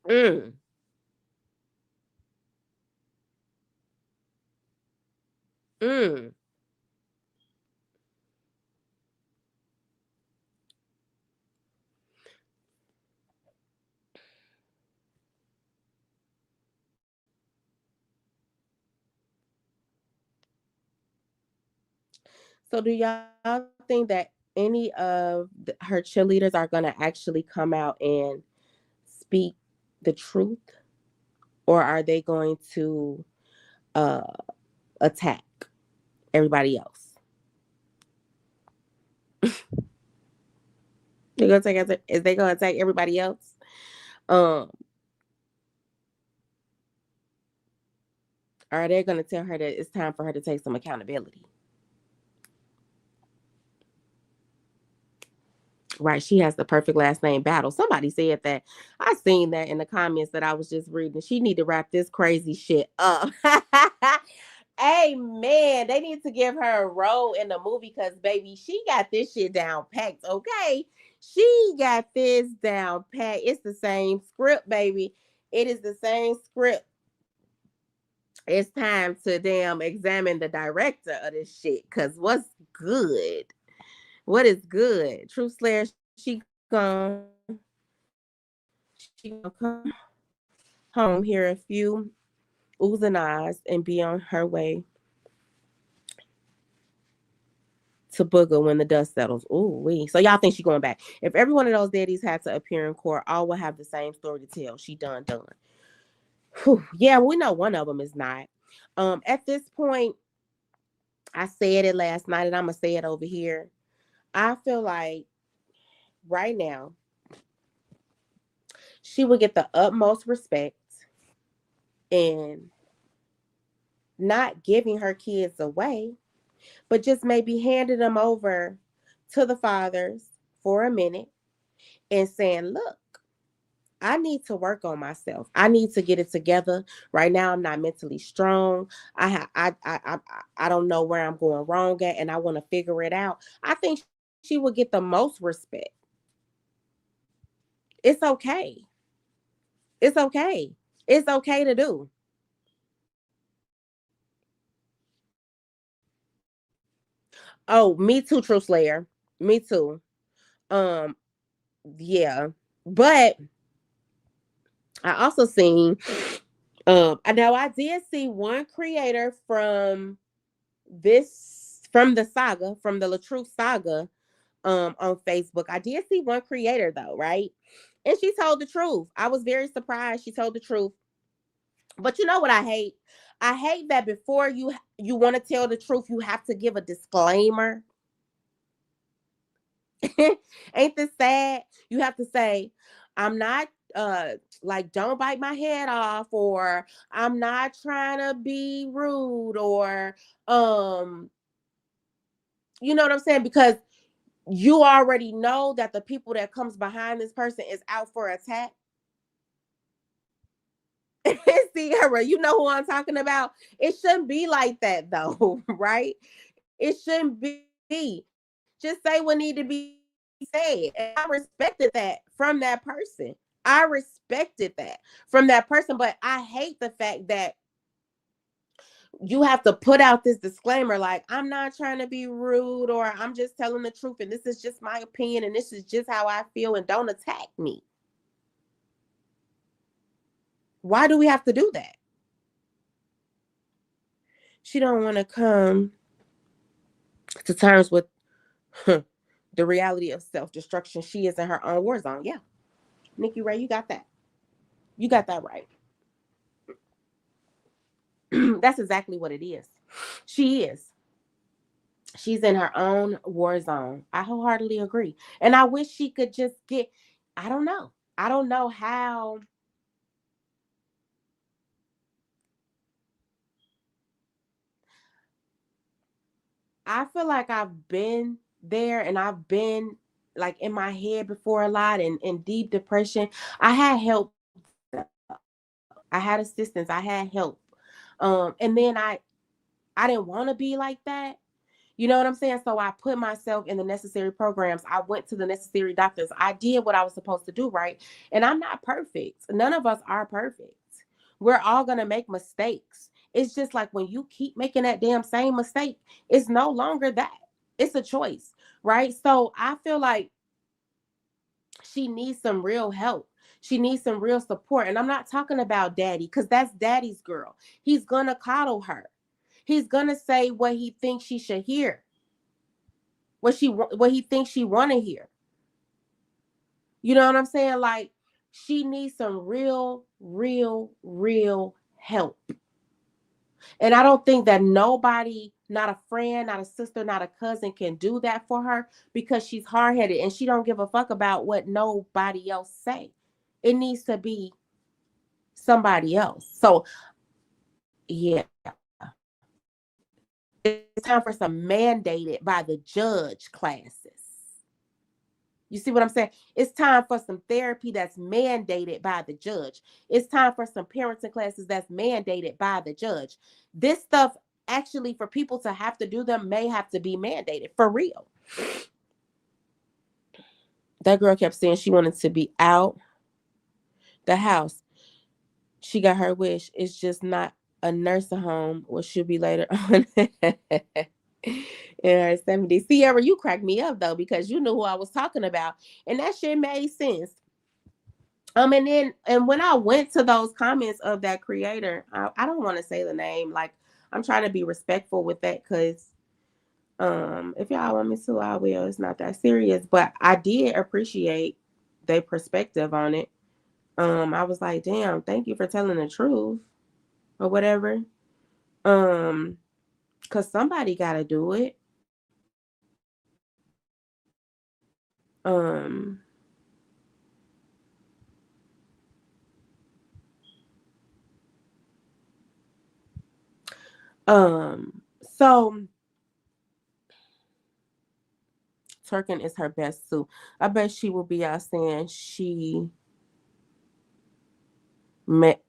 Mm, mm. So do y'all think that any of her cheerleaders are gonna actually come out and speak the truth, or are they going to uh attack everybody else? They're gonna take is they gonna attack everybody else? Um, or are they gonna tell her that it's time for her to take some accountability? Right, she has the perfect last name battle. Somebody said that. I seen that in the comments that I was just reading. She need to wrap this crazy shit up. Hey man, they need to give her a role in the movie because baby, she got this shit down packed. Okay, she got this down packed. It's the same script, baby. It is the same script. It's time to damn examine the director of this shit. Cause what's good? What is good? Truth Slayer, she gonna she gonna come. home, hear a few oohs and ahs, and be on her way to booger when the dust settles. Ooh, wee. So y'all think she going back? If every one of those daddies had to appear in court, all will have the same story to tell. She done. Whew. Yeah, we know one of them is not. At this point, I said it last night, and I'm gonna say it over here. I feel like right now she would get the utmost respect in not giving her kids away, but just maybe handing them over to the fathers for a minute and saying, look, I need to work on myself. I need to get it together. Right now, I'm not mentally strong. I don't know where I'm going wrong at, and I want to figure it out. I think she would get the most respect. It's okay. It's okay. It's okay to do. Oh, me too, True Slayer. Me too. Um, yeah. But I also seen I know I did see one creator from the saga, from the LaTruth saga, on Facebook. I did see one creator though, right? And she told the truth. I was very surprised she told the truth. But you know what I hate? I hate that before you want to tell the truth, you have to give a disclaimer. Ain't this sad? You have to say, I'm not like don't bite my head off, or I'm not trying to be rude, or um you know what I'm saying? Because you already know that the people that comes behind this person is out for attack. Sierra, you know who I'm talking about. It shouldn't be like that though, right? It shouldn't be. Just say what need to be said. And I respected that from that person. I respected that from that person, but I hate the fact that you have to put out this disclaimer like, I'm not trying to be rude, or I'm just telling the truth, and this is just my opinion, and this is just how I feel, and don't attack me. Why do we have to do that? She don't want to come to terms with the reality of self-destruction. She is in her own war zone. Yeah. Nikki Ray, you got that. You got that right. That's exactly what it is. She is. She's in her own war zone. I wholeheartedly agree. And I wish she could just get, I don't know. I don't know how. I feel like I've been there, and I've been like in my head before a lot, and in deep depression. I had help. I had assistance. I had help. And then I didn't want to be like that. You know what I'm saying? So I put myself in the necessary programs. I went to the necessary doctors. I did what I was supposed to do, right? And I'm not perfect. None of us are perfect. We're all going to make mistakes. It's just like when you keep making that damn same mistake, it's no longer that. It's a choice, right? So I feel like she needs some real help. She needs some real support. And I'm not talking about daddy, because that's daddy's girl. He's going to coddle her. He's going to say what he thinks she should hear, what he thinks she want to hear. You know what I'm saying? Like, she needs some real help. And I don't think that nobody, not a friend, not a sister, not a cousin, can do that for her, because she's hard-headed and she don't give a fuck about what nobody else say. It needs to be somebody else. So yeah, it's time for some mandated by the judge classes. You see what I'm saying? It's time for some therapy that's mandated by the judge. It's time for some parenting classes that's mandated by the judge. This stuff, actually, for people to have to do them, may have to be mandated for real. That girl kept saying she wanted to be out the house. She got her wish. It's just not a nursing home, what she'll be later on. In her 70s. Sierra, you cracked me up though, because you knew who I was talking about. And that shit made sense. And when I went to those comments of that creator, I don't want to say the name. Like, I'm trying to be respectful with that, because if y'all want me to, I will. It's not that serious. But I did appreciate their perspective on it. I was like, damn, thank you for telling the truth or whatever. Cause somebody gotta do it. Um, so twerking is her best suit. I bet she will be out saying she met.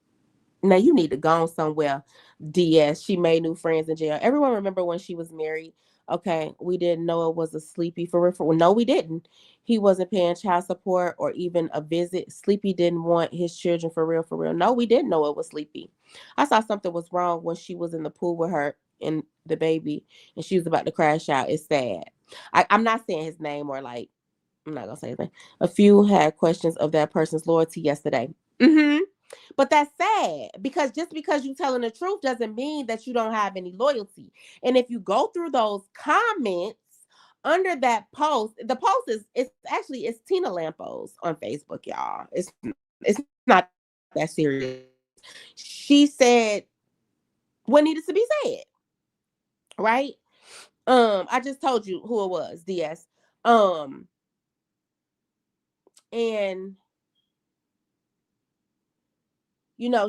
Now you need to go on somewhere. DS. She made new friends in jail. Everyone remember when she was married? Okay, we didn't know it was a Sleepy for real. No, we didn't. He wasn't paying child support or even a visit. Sleepy didn't want his children for real, for real. No, we didn't know it was Sleepy. I saw something was wrong when she was in the pool with her and the baby, and she was about to crash out. It's sad. I'm not saying his name, or like, I'm not gonna say anything. A few had questions of that person's loyalty yesterday. Mm-hmm. But that's sad, because just because you telling the truth doesn't mean that you don't have any loyalty. And if you go through those comments under that post, the post is, it's Tina Lampos on Facebook, y'all. It's not that serious. She said what needed to be said, right? I just told you who it was, DS. And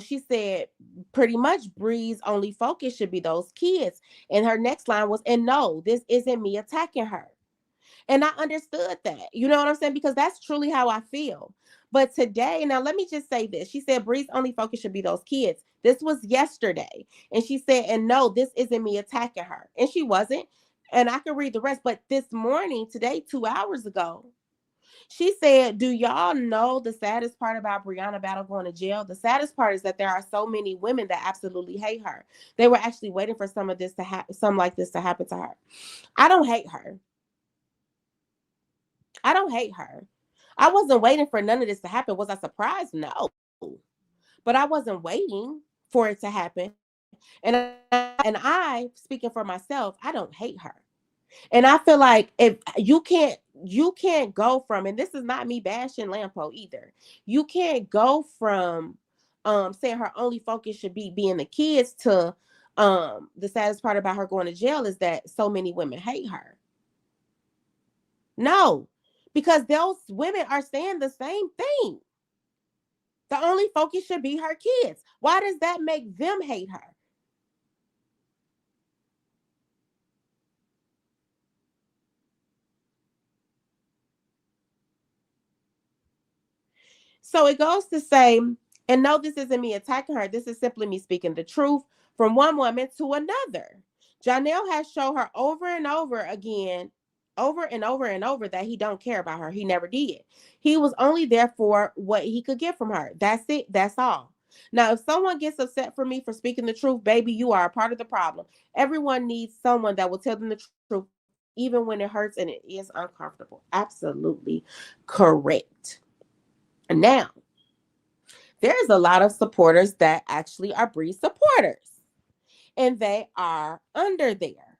she said pretty much Bri's only focus should be those kids. And her next line was, and no, this isn't me attacking her. And I understood that. You know what I'm saying? Because that's truly how I feel. But today, now let me just say this. She said Bri's only focus should be those kids. This was yesterday. And she said, and no, this isn't me attacking her. And she wasn't. And I can read the rest. But this morning, today, 2 hours ago, she said, do y'all know the saddest part about Brianna Battle going to jail? The saddest part is that there are so many women that absolutely hate her. They were actually waiting for some of this to happen, something like this to happen to her. I don't hate her. I don't hate her. I wasn't waiting for none of this to happen. Was I surprised? No. But I wasn't waiting for it to happen. And I, speaking for myself, I don't hate her. And I feel like if you can't go from, and this is not me bashing Lampo either. You can't go from saying her only focus should be being the kids to the saddest part about her going to jail is that so many women hate her. No, because those women are saying the same thing. The only focus should be her kids. Why does that make them hate her? So it goes to say, and no, this isn't me attacking her. This is simply me speaking the truth from one woman to another. Janelle has shown her over and over again, over and over and over, that he don't care about her. He never did. He was only there for what he could get from her. That's it. That's all. Now, if someone gets upset for me for speaking the truth, baby, you are a part of the problem. Everyone needs someone that will tell them the truth, even when it hurts and it is uncomfortable. Absolutely correct. Now, there's a lot of supporters that actually are Bri supporters, and they are under there,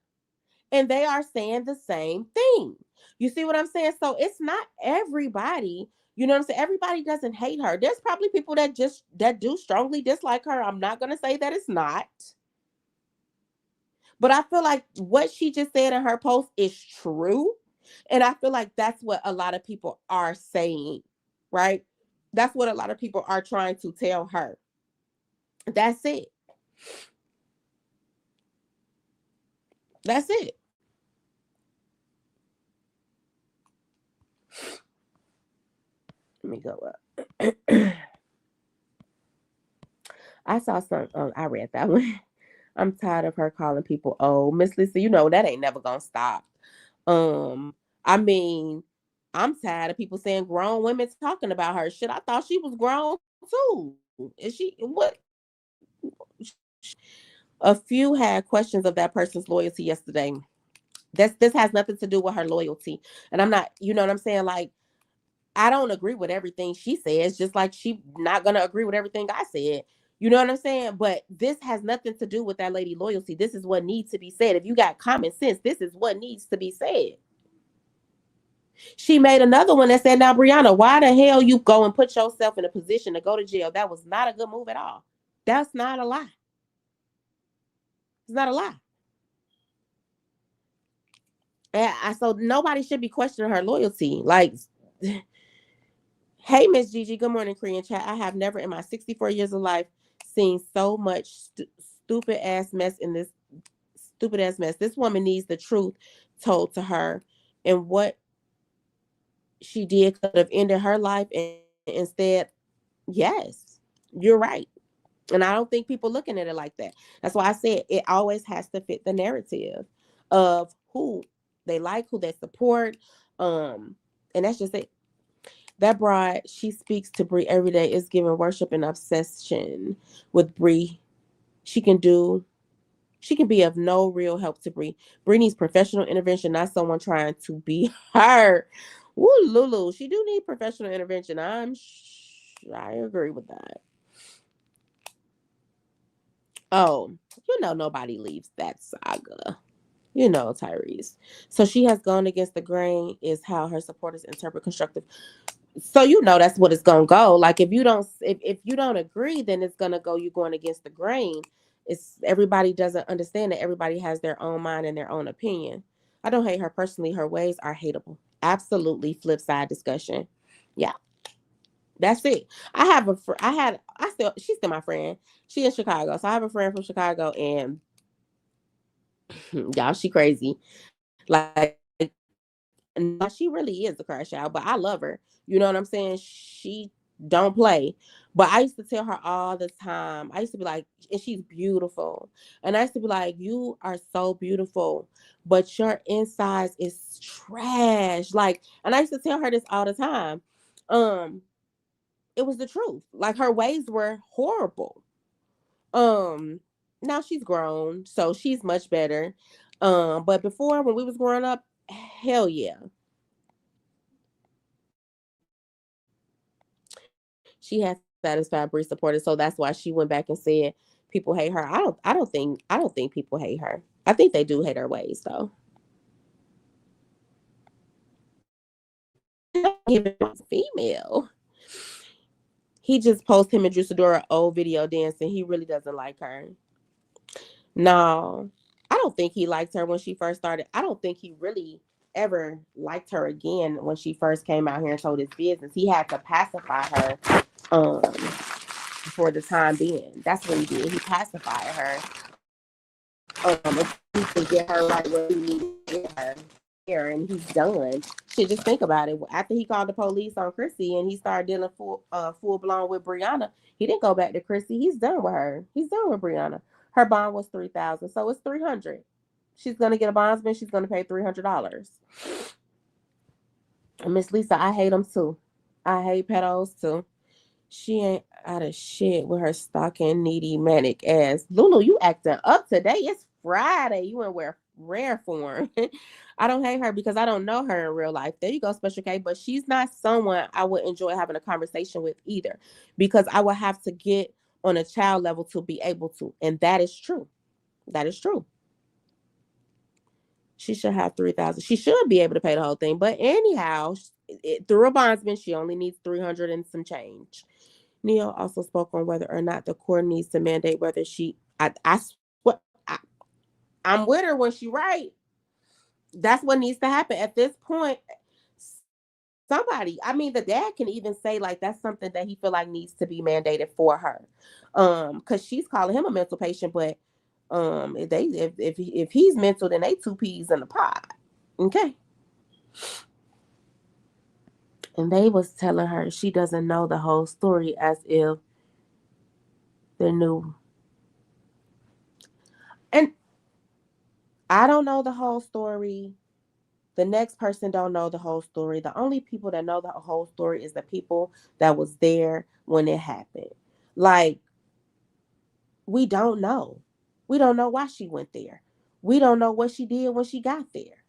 and they are saying the same thing. You see what I'm saying? So it's not everybody. You know what I'm saying? Everybody doesn't hate her. There's probably people that do strongly dislike her. I'm not gonna say that it's not, but I feel like what she just said in her post is true, and I feel like that's what a lot of people are saying, right? That's what a lot of people are trying to tell her. That's it. That's it. Let me go up. I saw some. I read that one. I'm tired of her calling people old. Miss Lisa, that ain't never gonna stop. I mean, I'm tired of people saying grown women talking about her. Shit, I thought she was grown too. Is she what? A few had questions of that person's loyalty yesterday. This has nothing to do with her loyalty, and I'm not. You know what I'm saying? Like, I don't agree with everything she says, just like she not gonna agree with everything I said. You know what I'm saying? But this has nothing to do with that lady loyalty. This is what needs to be said. If you got common sense, this is what needs to be said. She made another one that said, now, Brianna, why the hell you go and put yourself in a position to go to jail? That was not a good move at all. That's not a lie. It's not a lie. So nobody should be questioning her loyalty. Like, hey, Miss Gigi, good morning, Korean chat. I have never in my 64 years of life seen so much stupid ass mess in this stupid ass mess. This woman needs the truth told to her, and what she did could have ended her life. And instead, yes, you're right. And I don't think people looking at it like that. That's why I said it always has to fit the narrative of who they like, who they support. And that's just it. That bride, she speaks to Bri every day, is giving worship and obsession with Bri. She can be of no real help to Bri. Bri needs professional intervention, not someone trying to be her. Woo, Lulu, she do need professional intervention. I agree with that. Oh, nobody leaves that saga. Tyrese. So she has gone against the grain, is how her supporters interpret constructive. So that's what it's gonna go. Like if you don't agree, then it's gonna go you going against the grain. It's everybody doesn't understand that everybody has their own mind and their own opinion. I don't hate her personally. Her ways are hateable. Absolutely flip side discussion. Yeah. That's it. She's still my friend. She in Chicago. So I have a friend from Chicago, and y'all, she crazy. Like, no, she really is a crash out, but I love her. You know what I'm saying? She don't play. But I used to tell her all the time. I used to be like, and she's beautiful. And I used to be like, you are so beautiful, but your insides is trash. Like, and I used to tell her this all the time. It was the truth. Like her ways were horrible. Um, Now she's grown, so she's much better. But before when we was growing up, hell yeah. She had satisfied Bri supporters, so that's why she went back and said people hate her. I don't think people hate her. I think they do hate her ways though. Even female. He just posted him and Drew Sidora old video dancing. He really doesn't like her. No, I don't think he liked her when she first started. I don't think he really ever liked her again when she first came out here and told his business. He had to pacify her for the time being. That's what he did. He pacified her. If he could get her right where he needed to get her here, and he's done. Shit, just think about it. After he called the police on Chrissy and he started dealing full blown with Brianna, he didn't go back to Chrissy. He's done with her. He's done with Brianna. Her bond was $3,000, so it's $300. She's gonna get a bondsman. She's gonna pay $300. Miss Lisa, I hate them too. I hate pedos too. She ain't out of shit with her stalking, needy, manic ass. Lulu, you acting up today. It's Friday. You in wear rare form. I don't hate her because I don't know her in real life. There you go, Special K. But she's not someone I would enjoy having a conversation with either, because I would have to get on a child level to be able to. And that is true. That is true. She should have 3,000. She should be able to pay the whole thing. But anyhow, through a bondsman, she only needs 300 and some change. Neil also spoke on whether or not the court needs to mandate whether what I'm with her when she right. That's what needs to happen at this point. Somebody, I mean, the dad can even say like that's something that he feel like needs to be mandated for her, because she's calling him a mental patient, but if he's mental, then they two peas in the pot. Okay. And they was telling her she doesn't know the whole story, as if they knew. And I don't know the whole story. The next person don't know the whole story. The only people that know the whole story is the people that was there when it happened. Like, we don't know. We don't know why she went there. We don't know what she did when she got there.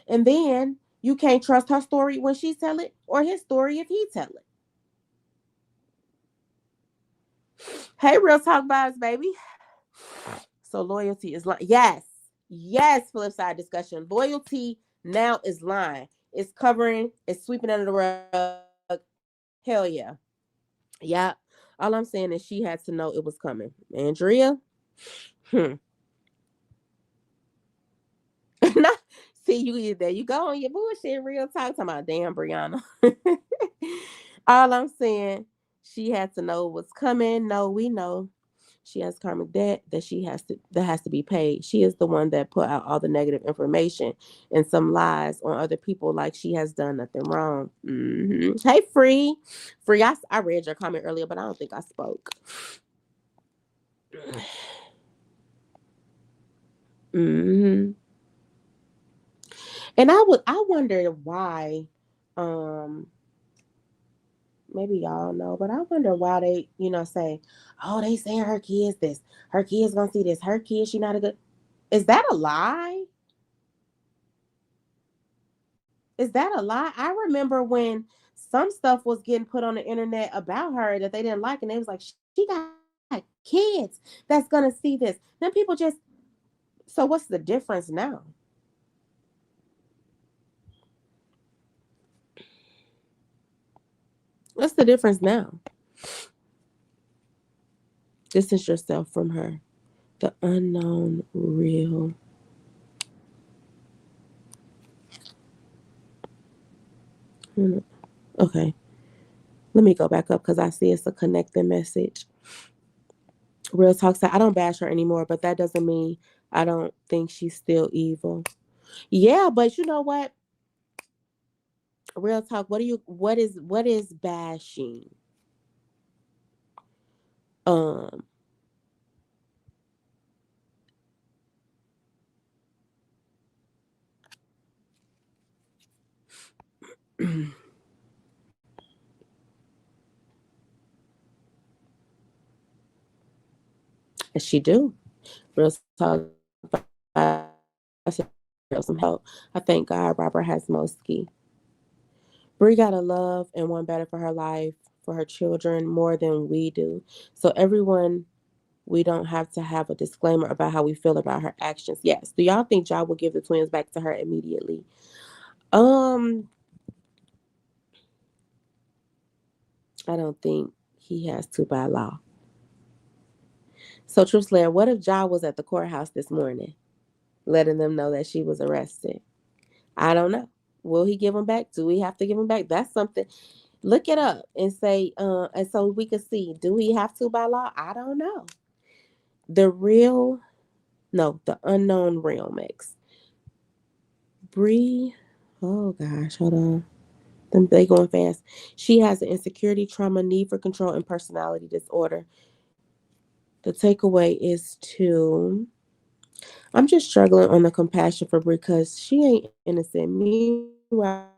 And then You can't trust her story when she tell it, or his story if he tell it. Hey, real talk vibes, baby. So loyalty is lying. Yes. Yes, flip side discussion. Loyalty now is lying. It's covering, it's sweeping under the rug. Hell yeah. Yeah. All I'm saying is she had to know it was coming. Andrea, Nah, see you there. You go on your bullshit real talk talking about damn Brianna. All I'm saying, she had to know what's coming. No, we know she has karmic debt that has to be paid. She is the one that put out all the negative information and some lies on other people like she has done nothing wrong. Hey, free. I read your comment earlier, but I don't think I spoke. hmm And I wonder why, um, maybe y'all know, but I wonder why they, say, oh, they saying her kids this, her kids gonna see this, her kids, she not a good. Is that a lie? Is that a lie? I remember when some stuff was getting put on the internet about her that they didn't like, and they was like, she got kids that's gonna see this. Then people just, so what's the difference now? What's the difference now? Distance yourself from her. The unknown real. Okay, let me go back up because I see it's a connecting message. Real talk said, I don't bash her anymore, but that doesn't mean I don't think she's still evil. Yeah, but you know what? Real talk. What is bashing? Um, and she do. Real talk. I some help. I thank God Robert has Mosky. Bri got a love and want better for her life, for her children more than we do. So everyone, we don't have to have a disclaimer about how we feel about her actions. Yes. Do y'all think Ja will give the twins back to her immediately? Um, I don't think he has to by law. So Truth Slayer, what if Ja was at the courthouse this morning, letting them know that she was arrested? I don't know. Will he give them back? Do we have to give them back? That's something. Look it up and say, and so we can see. Do we have to by law? I don't know. The real, no, the unknown realm X. Bree, oh gosh, hold on. They going fast. She has an insecurity, trauma, need for control, and personality disorder. The takeaway is to, I'm just struggling on the compassion for Brie because she ain't innocent. Meanwhile,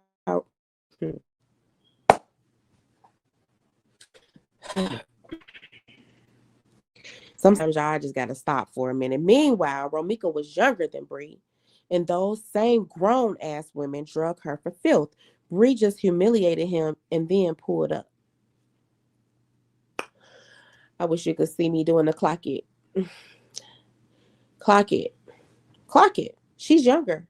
sometimes y'all just gotta stop for a minute. Meanwhile, Romika was younger than Brie, and those same grown ass women drug her for filth. Brie just humiliated him and then pulled up. I wish you could see me doing the clock it. Clock it. Clock it. She's younger.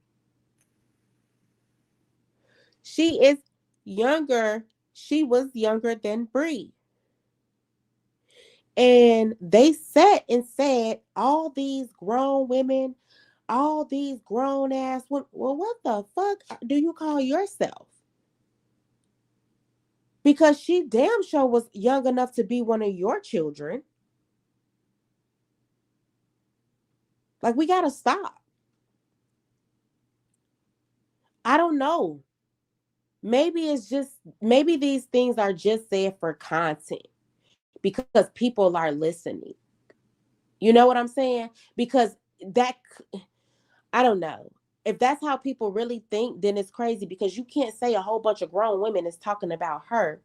She is younger. She was younger than Brie. And they sat and said, all these grown women, all these grown ass women, well, what the fuck do you call yourself? Because she damn sure was young enough to be one of your children. Like, we gotta stop. I don't know. Maybe these things are just said for content because people are listening. You know what I'm saying? Because that, I don't know. If that's how people really think, then it's crazy because you can't say a whole bunch of grown women is talking about her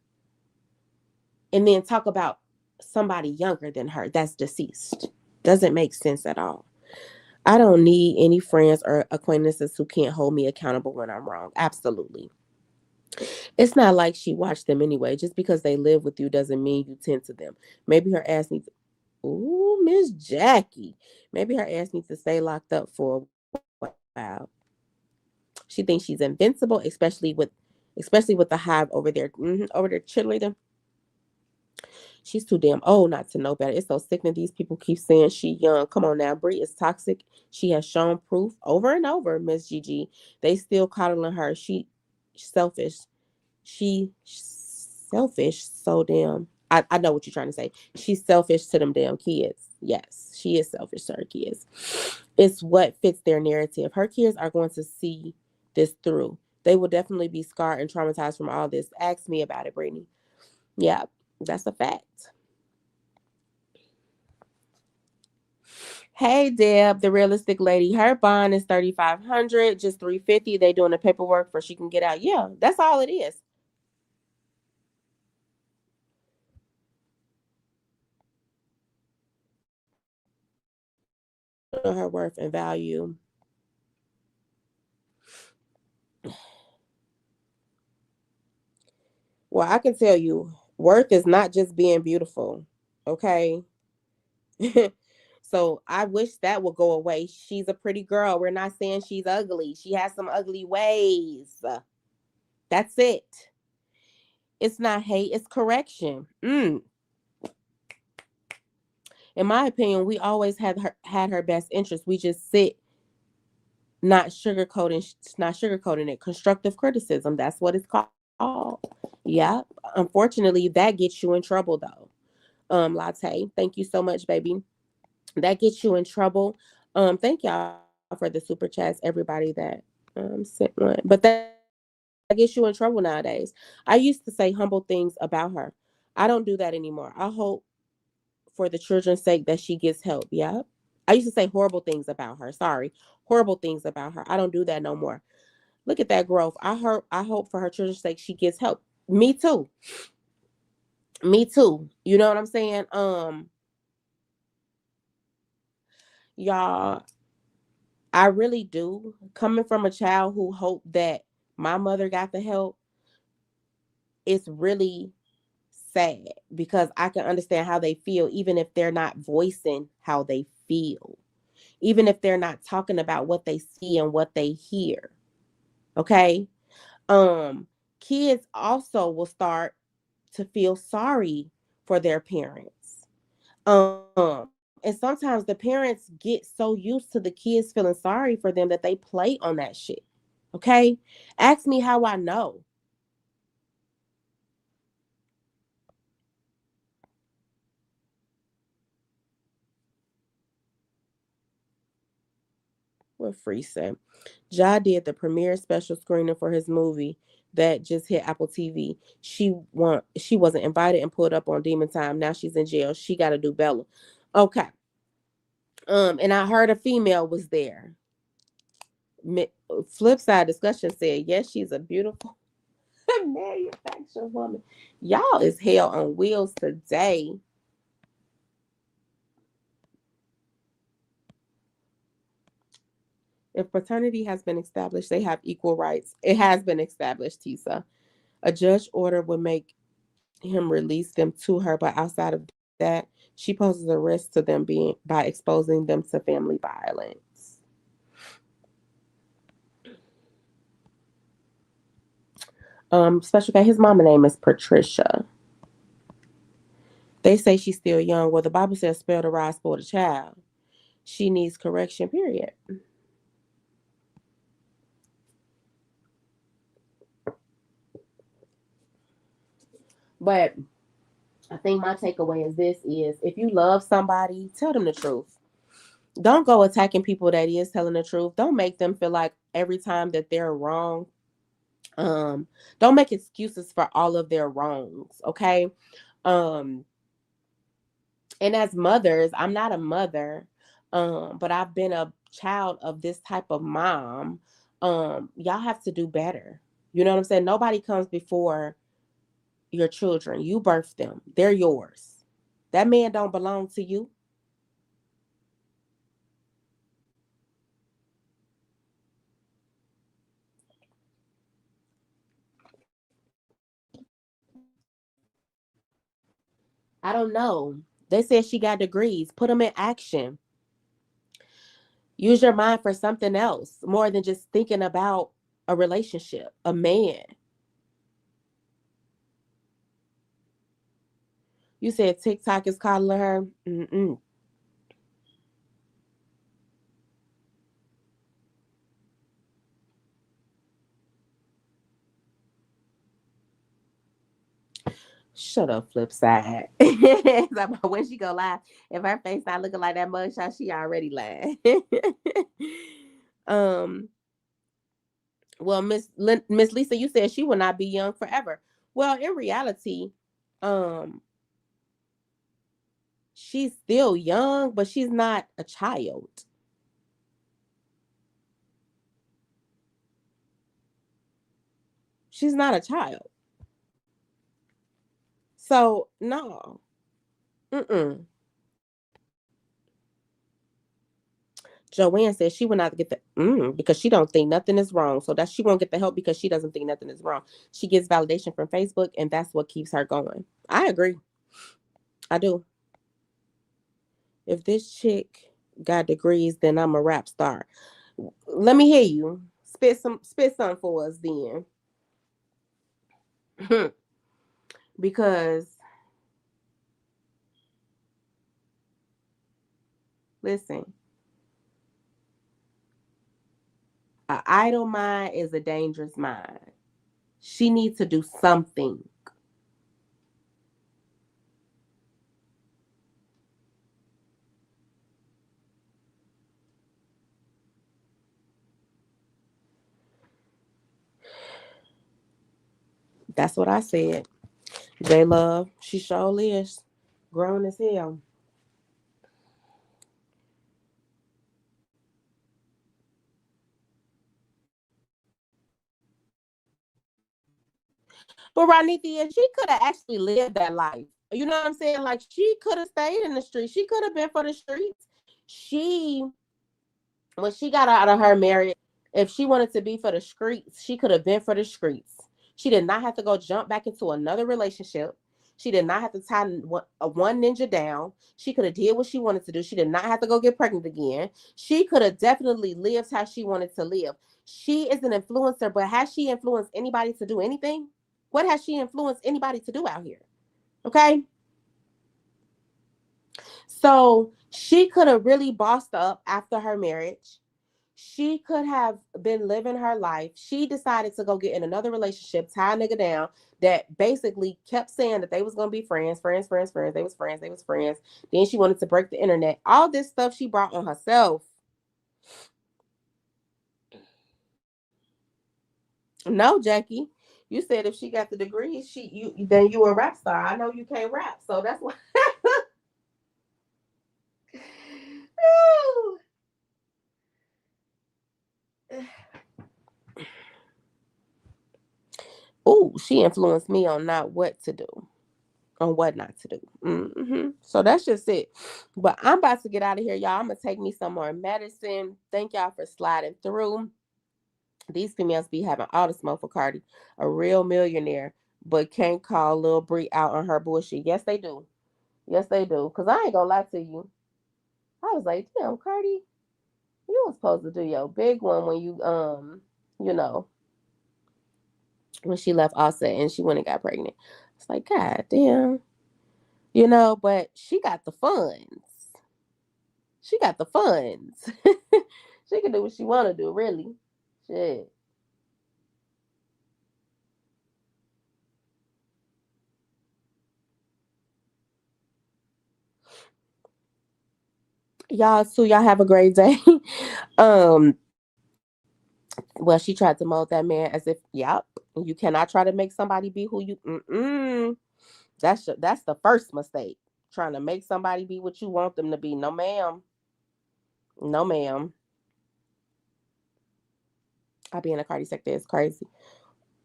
and then talk about somebody younger than her that's deceased. Doesn't make sense at all. I don't need any friends or acquaintances who can't hold me accountable when I'm wrong. Absolutely. It's not like she watched them anyway. Just because they live with you doesn't mean you tend to them. Maybe her ass needs. Ooh, Miss Jackie. Maybe her ass needs to stay locked up for a while. She thinks she's invincible, especially with the hive over there, over there cheerleading. She's too damn old not to know better. It's so sickening. These people keep saying she young. Come on now, Bri is toxic. She has shown proof over and over, Miss Gigi. They still coddling her. She selfish. She selfish. So damn. I know what you're trying to say. She's selfish to them damn kids. Yes, she is selfish to her kids. It's what fits their narrative. Her kids are going to see this through. They will definitely be scarred and traumatized from all this. Ask me about it, Brittany. Yeah, that's a fact. Hey Deb, the realistic lady. Her bond is 3,500, just 350. They doing the paperwork for she can get out. Yeah, that's all it is. Her worth and value. Well, I can tell you, worth is not just being beautiful. Okay. So I wish that would go away. She's a pretty girl. We're not saying she's ugly. She has some ugly ways. That's it. It's not hate, it's correction. In my opinion, we always had her best interest. We just sit not sugarcoating it. Constructive criticism. That's what it's called. Yeah. Unfortunately, that gets you in trouble though. Latte. Thank you so much, baby. That gets you in trouble. Thank y'all for the super chats, everybody that sent one. But that gets you in trouble nowadays. I used to say humble things about her. I don't do that anymore. I hope for the children's sake that she gets help. Yeah. I used to say horrible things about her. Sorry. Horrible things about her. I don't do that no more. Look at that growth. I hope for her children's sake she gets help. Me too. Me too. You know what I'm saying? Y'all, I really do. Coming from a child who hoped that my mother got the help, it's really sad because I can understand how they feel, even if they're not voicing how they feel, even if they're not talking about what they see and what they hear. Okay. Um, Kids also will start to feel sorry for their parents. And sometimes the parents get so used to the kids feeling sorry for them that they play on that shit. Okay? Ask me how I know. What Free said. Ja did the premiere special screening for his movie that just hit Apple TV. She wasn't invited and pulled up on Demon Time. Now she's in jail. She gotta do Bella. Okay. And I heard a female was there. Flip side discussion said, yes, she's a beautiful manufactured woman. Y'all is hell on wheels today. If paternity has been established, they have equal rights. It has been established, Tisa. A judge order would make him release them to her, but outside of that, she poses a risk to them being by exposing them to family violence. Special guy, his mama name is Patricia. They say she's still young. Well, the Bible says, "Spare the rod, spoil the child." She needs correction. Period. But I think my takeaway is this: is if you love somebody, tell them the truth. Don't go attacking people that is telling the truth. Don't make them feel like every time that they're wrong. Um, don't make excuses for all of their wrongs. Okay. Um, and as mothers, I'm not a mother, but I've been a child of this type of mom. Y'all have to do better. You know what I'm saying? Nobody comes before your children. You birth them. They're yours. That man don't belong to you. I don't know. They said she got degrees. Put them in action. Use your mind for something else more than just thinking about a relationship, a man. You said TikTok is calling her. Mm-mm. Shut up, flip side. When she go live, if her face not looking like that mugshot, she already lied. um, well, Miss Lisa, you said she will not be young forever. Well, in reality, um, she's still young, but she's not a child. She's not a child. So no. Mm-mm. Joanne says she will not get the because she don't think nothing is wrong. So that she won't get the help because she doesn't think nothing is wrong. She gets validation from Facebook, and that's what keeps her going. I agree. I do. If this chick got degrees, then I'm a rap star. Let me hear you. Spit some for us then. Because listen, an idle mind is a dangerous mind. She needs to do something. That's what I said. J Love, she sure is grown as hell. But Ranithia, she could have actually lived that life. You know what I'm saying? Like she could have stayed in the streets. She could have been for the streets. She when she got out of her marriage, if she wanted to be for the streets, she could have been for the streets. She did not have to go jump back into another relationship. She did not have to tie one ninja down. She could have did what she wanted to do. She did not have to go get pregnant again. She could have definitely lived how she wanted to live. She is an influencer, but has she influenced anybody to do anything? What has she influenced anybody to do out here? Okay. So she could have really bossed up after her marriage. She could have been living her life. She decided to go get in another relationship, tie a nigga down that basically kept saying that they was gonna be friends, friends, friends, friends. They was friends, they was friends. Then she wanted to break the internet. All this stuff she brought on herself. No, Jackie. You said if she got the degree, then you a rap star. I know you can't rap, so that's why. Oh, she influenced me on not what to do, on what not to do. So that's just it. But I'm about to get out of here, y'all. I'm gonna take me some more medicine. Thank y'all for sliding through. These females be having all the smoke for Cardi, a real millionaire, but can't call Lil Bri out on her bullshit. Yes, they do. Yes, they do. Cause I ain't gonna lie to you. I was like, damn, Cardi, you was supposed to do your big one when you know, when she left Offset and she went and got pregnant. It's like, God damn, but she got the funds. She got the funds. She can do what she want to do, really. Shit. Y'all too, y'all have a great day. um, well, she tried to mold that man as if, yep, you cannot try to make somebody be who you. That's the first mistake. Trying to make somebody be what you want them to be. No, ma'am. No, ma'am. I be in a Cardi sector is crazy.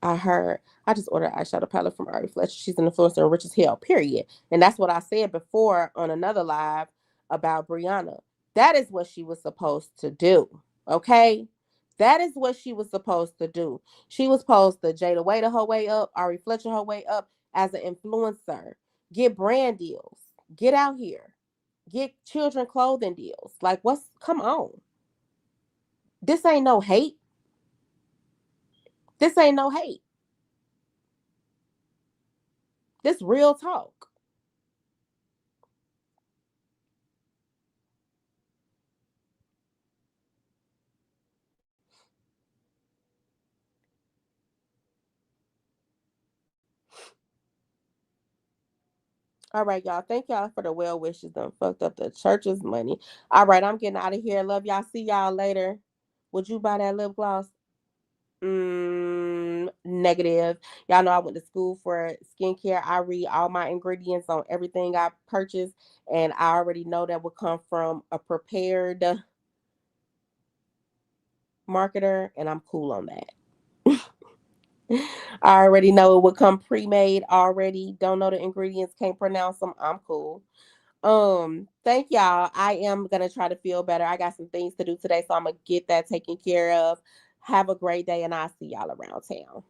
I just ordered eyeshadow palette from Ari Fletcher. She's an influencer and rich as hell, period. And that's what I said before on another live about Brianna. That is what she was supposed to do. Okay? That is what she was supposed to do. She was supposed to Jada Waiter her way up, Ari Fletcher her way up as an influencer. Get brand deals. Get out here. Get children clothing deals. Like, come on. This ain't no hate. This ain't no hate. This real talk. All right, y'all. Thank y'all for the well wishes. Done fucked up the church's money. All right, I'm getting out of here. Love y'all. See y'all later. Would you buy that lip gloss? Negative. Y'all know I went to school for skincare. I read all my ingredients on everything I purchase, and I already know that will come from a prepared marketer, and I'm cool on that. I already know it would come pre-made already. Don't know the ingredients, can't pronounce them. I'm cool. Thank y'all. I am gonna try to feel better. I got some things to do today, so I'm gonna get that taken care of. Have a great day, and I'll see y'all around town.